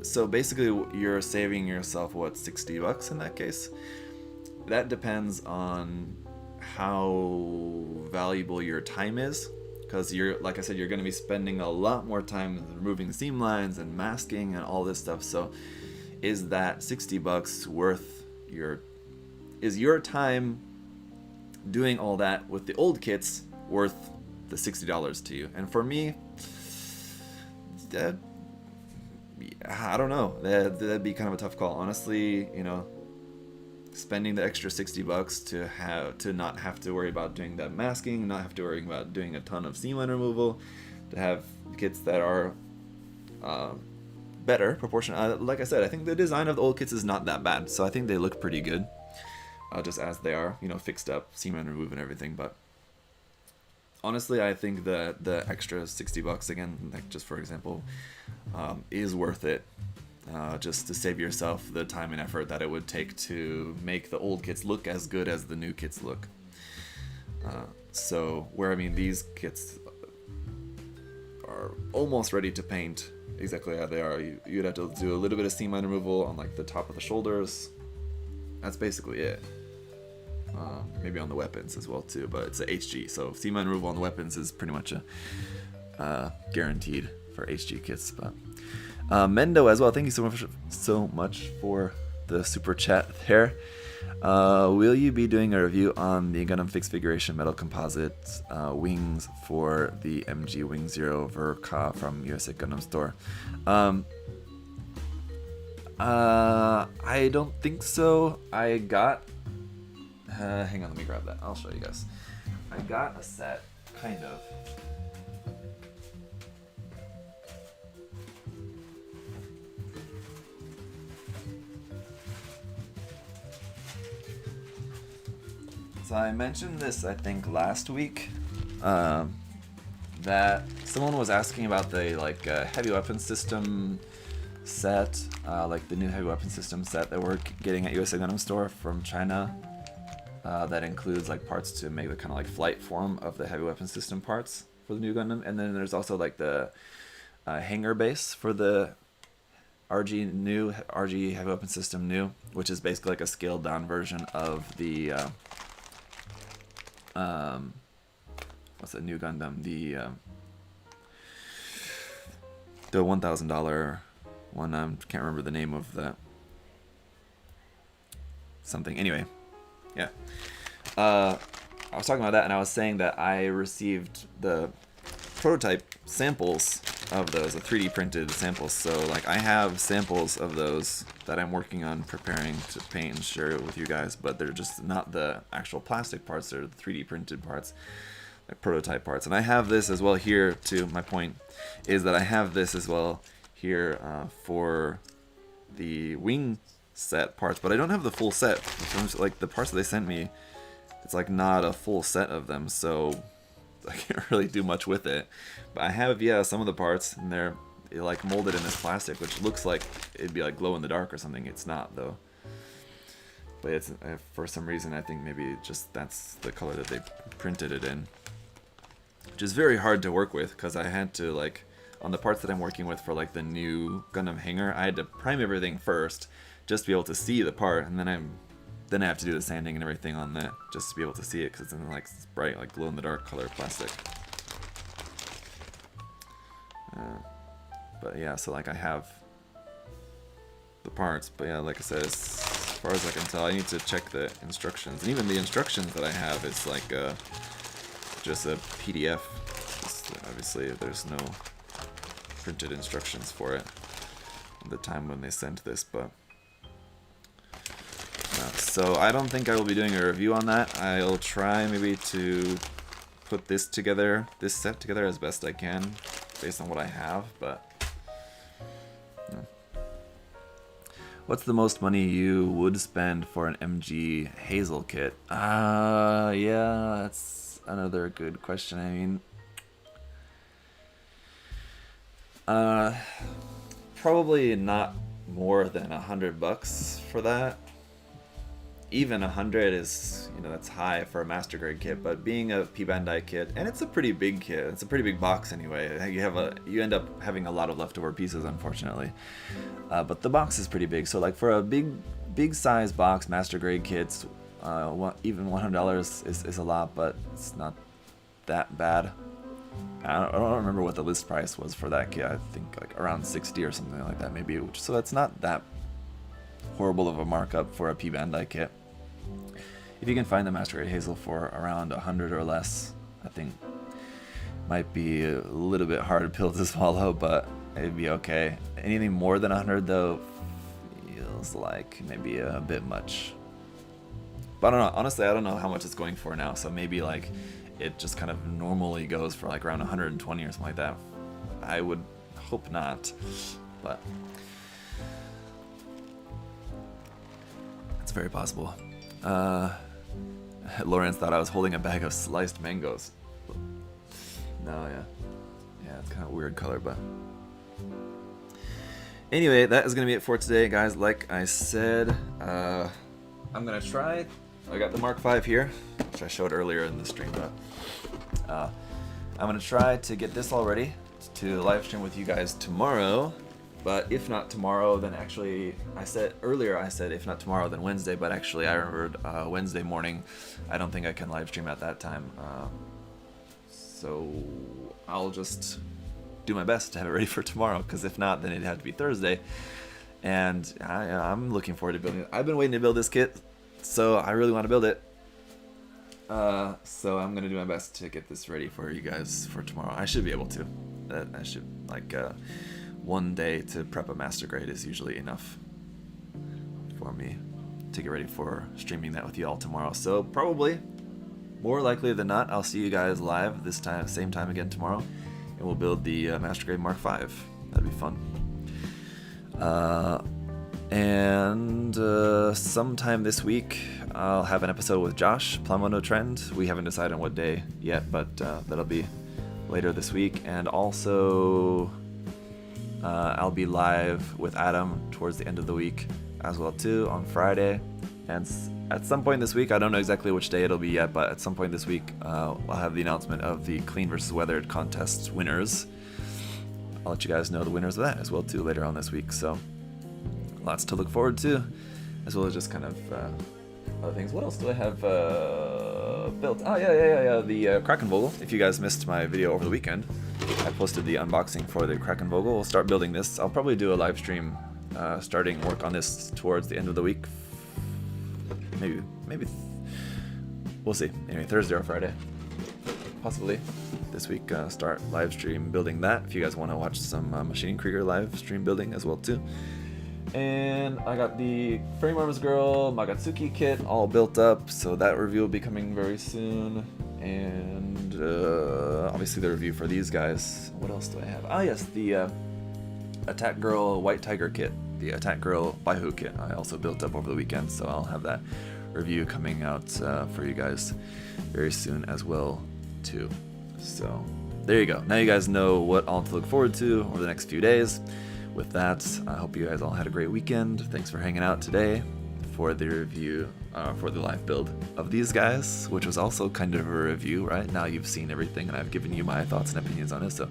so basically you're saving yourself what, $60 in that case? That depends on how valuable your time is, because you're, like I said, you're going to be spending a lot more time removing seam lines and masking and all this stuff. So is that $60 worth is your time doing all that with the old kits worth the $60 to you? And for me, I don't know, that'd be kind of a tough call, honestly. You know, spending the extra $60 to not have to worry about doing that masking, not have to worry about doing a ton of seam line removal, to have kits that are better proportion. Like I said, I think the design of the old kits is not that bad, so I think they look pretty good, just as they are, you know, fixed up, seam line remove and everything. But honestly, I think that the extra $60, again, like just for example, is worth it, just to save yourself the time and effort that it would take to make the old kits look as good as the new kits look. So where, I mean, these kits are almost ready to paint exactly how they are. You'd have to do a little bit of seam line removal on like the top of the shoulders. That's basically it. Maybe on the weapons as well too, but it's a HG, so seam line removal on the weapons is pretty much a guaranteed for HG kits. But Mendo as well, thank you so much for the super chat there. Will you be doing a review on the Gundam fixed figuration metal composite wings for the MG Wing Zero Verka from USA Gundam Store? I don't think so. I got... hang on, let me grab that. I'll show you guys. I got a set, kind of. So I mentioned this, I think, last week, that someone was asking about the heavy weapon system set, like the new heavy weapon system set that we're getting at USA Gundam Store from China. That includes like parts to make the kind of like flight form of the heavy weapon system parts for the new Gundam, and then there's also like the hangar base for the RG heavy weapon system new, which is basically like a scaled down version of the what's the new Gundam, the $1,000 one. I can't remember the name of that. Something. Anyway, yeah. I was talking about that, and I was saying that I received the prototype samples of those, the 3D printed samples. So like I have samples of those that I'm working on preparing to paint and share it with you guys, but they're just not the actual plastic parts, they're the 3D printed parts, like prototype parts. And I have this as well here too. My point is that I have this as well here for the wing set parts, but I don't have the full set. In terms of, like, the parts that they sent me, it's like not a full set of them, so I can't really do much with it. But I have, yeah, some of the parts, and they're like molded in this plastic, which looks like it'd be like glow in the dark or something. It's not though. But it's for some reason I think maybe just that's the color that they printed it in, which is very hard to work with because I had to, like, on the parts that I'm working with for like the new Gundam hangar, I had to prime everything first just to be able to see the part, and then I have to do the sanding and everything on that just to be able to see it, because it's in like this bright, like glow in the dark color plastic. But yeah, so like I have the parts, but yeah, like I said, as far as I can tell, I need to check the instructions, and even the instructions that I have is like just a PDF. Obviously, there's no printed instructions for it at the time when they sent this, but so I don't think I will be doing a review on that. I'll try maybe to put this set together as best I can, based on what I have, but... What's the most money you would spend for an MG Hazel kit? Yeah, that's another good question. I mean, probably not more than $100 for that. Even 100 is, that's high for a master grade kit, but being a P-Bandai kit, and it's a pretty big kit, it's a pretty big box anyway, you end up having a lot of leftover pieces, unfortunately. But the box is pretty big, so like for a big size box, master grade kits, even $100 is a lot, but it's not that bad. I don't remember what the list price was for that kit. I think like around 60 or something like that, maybe. So that's not that horrible of a markup for a P-Bandai kit. If you can find the Master Grade Hazel for around 100 or less, I think might be a little bit hard a pill to swallow, but it'd be okay. Anything more than 100 though feels like maybe a bit much. But I don't know. Honestly, I don't know how much it's going for now. So maybe like it just kind of normally goes for like around 120 or something like that. I would hope not, but it's very possible. Lawrence thought I was holding a bag of sliced mangoes. No, yeah, it's kind of a weird color, but anyway, that is gonna be it for today, guys. Like I said, I'm gonna try. I got the Mark V here, which I showed earlier in the stream, but I'm gonna try to get this all ready to live stream with you guys tomorrow. But if not tomorrow, then actually, I said if not tomorrow, then Wednesday, but actually I remembered Wednesday morning. I don't think I can live stream at that time. So I'll just do my best to have it ready for tomorrow, because if not, then it'd have to be Thursday. And I'm looking forward to building it. I've been waiting to build this kit, so I really want to build it. So I'm going to do my best to get this ready for you guys for tomorrow. I should be able to. I should, like... one day to prep a master grade is usually enough for me to get ready for streaming that with you all tomorrow. So probably, more likely than not, I'll see you guys live this time, same time again tomorrow, and we'll build the master grade Mark V. That'd be fun. And sometime this week, I'll have an episode with Josh, Plamono Trend. We haven't decided on what day yet, but that'll be later this week. And also... I'll be live with Adam towards the end of the week as well too, on Friday. And at some point this week, I don't know exactly which day it'll be yet, but at some point this week I'll have the announcement of the Clean vs. Weathered contest winners. I'll let you guys know the winners of that as well too later on this week. So lots to look forward to, as well as just kind of other things. What else do I have built? Oh yeah, the Krakenvogel. If you guys missed my video over the weekend, I posted the unboxing for the Krakenvogel. We'll start building this. I'll probably do a live stream starting work on this towards the end of the week. Maybe we'll see. Anyway, Thursday or Friday, possibly this week. Start live stream building that. If you guys want to watch some Machine Krieger live stream building as well too. And I got the Frame Arms Girl Magatsuki kit all built up, so that review will be coming very soon. And obviously the review for these guys. What else do I have? Ah yes, the Attack Girl White Tiger kit, the Attack Girl Baihu kit I also built up over the weekend, so I'll have that review coming out for you guys very soon as well too. So there you go. Now you guys know what all to look forward to over the next few days. With that, I hope you guys all had a great weekend. Thanks for hanging out today for the review, for the live build of these guys, which was also kind of a review, right? Now you've seen everything and I've given you my thoughts and opinions on it, so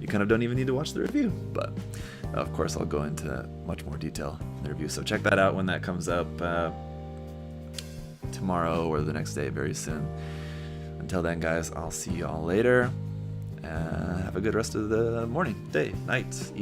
you kind of don't even need to watch the review. But of course I'll go into much more detail in the review, so check that out when that comes up tomorrow or the next day very soon. Until then, guys, I'll see you all later. Have a good rest of the morning, day, night, evening.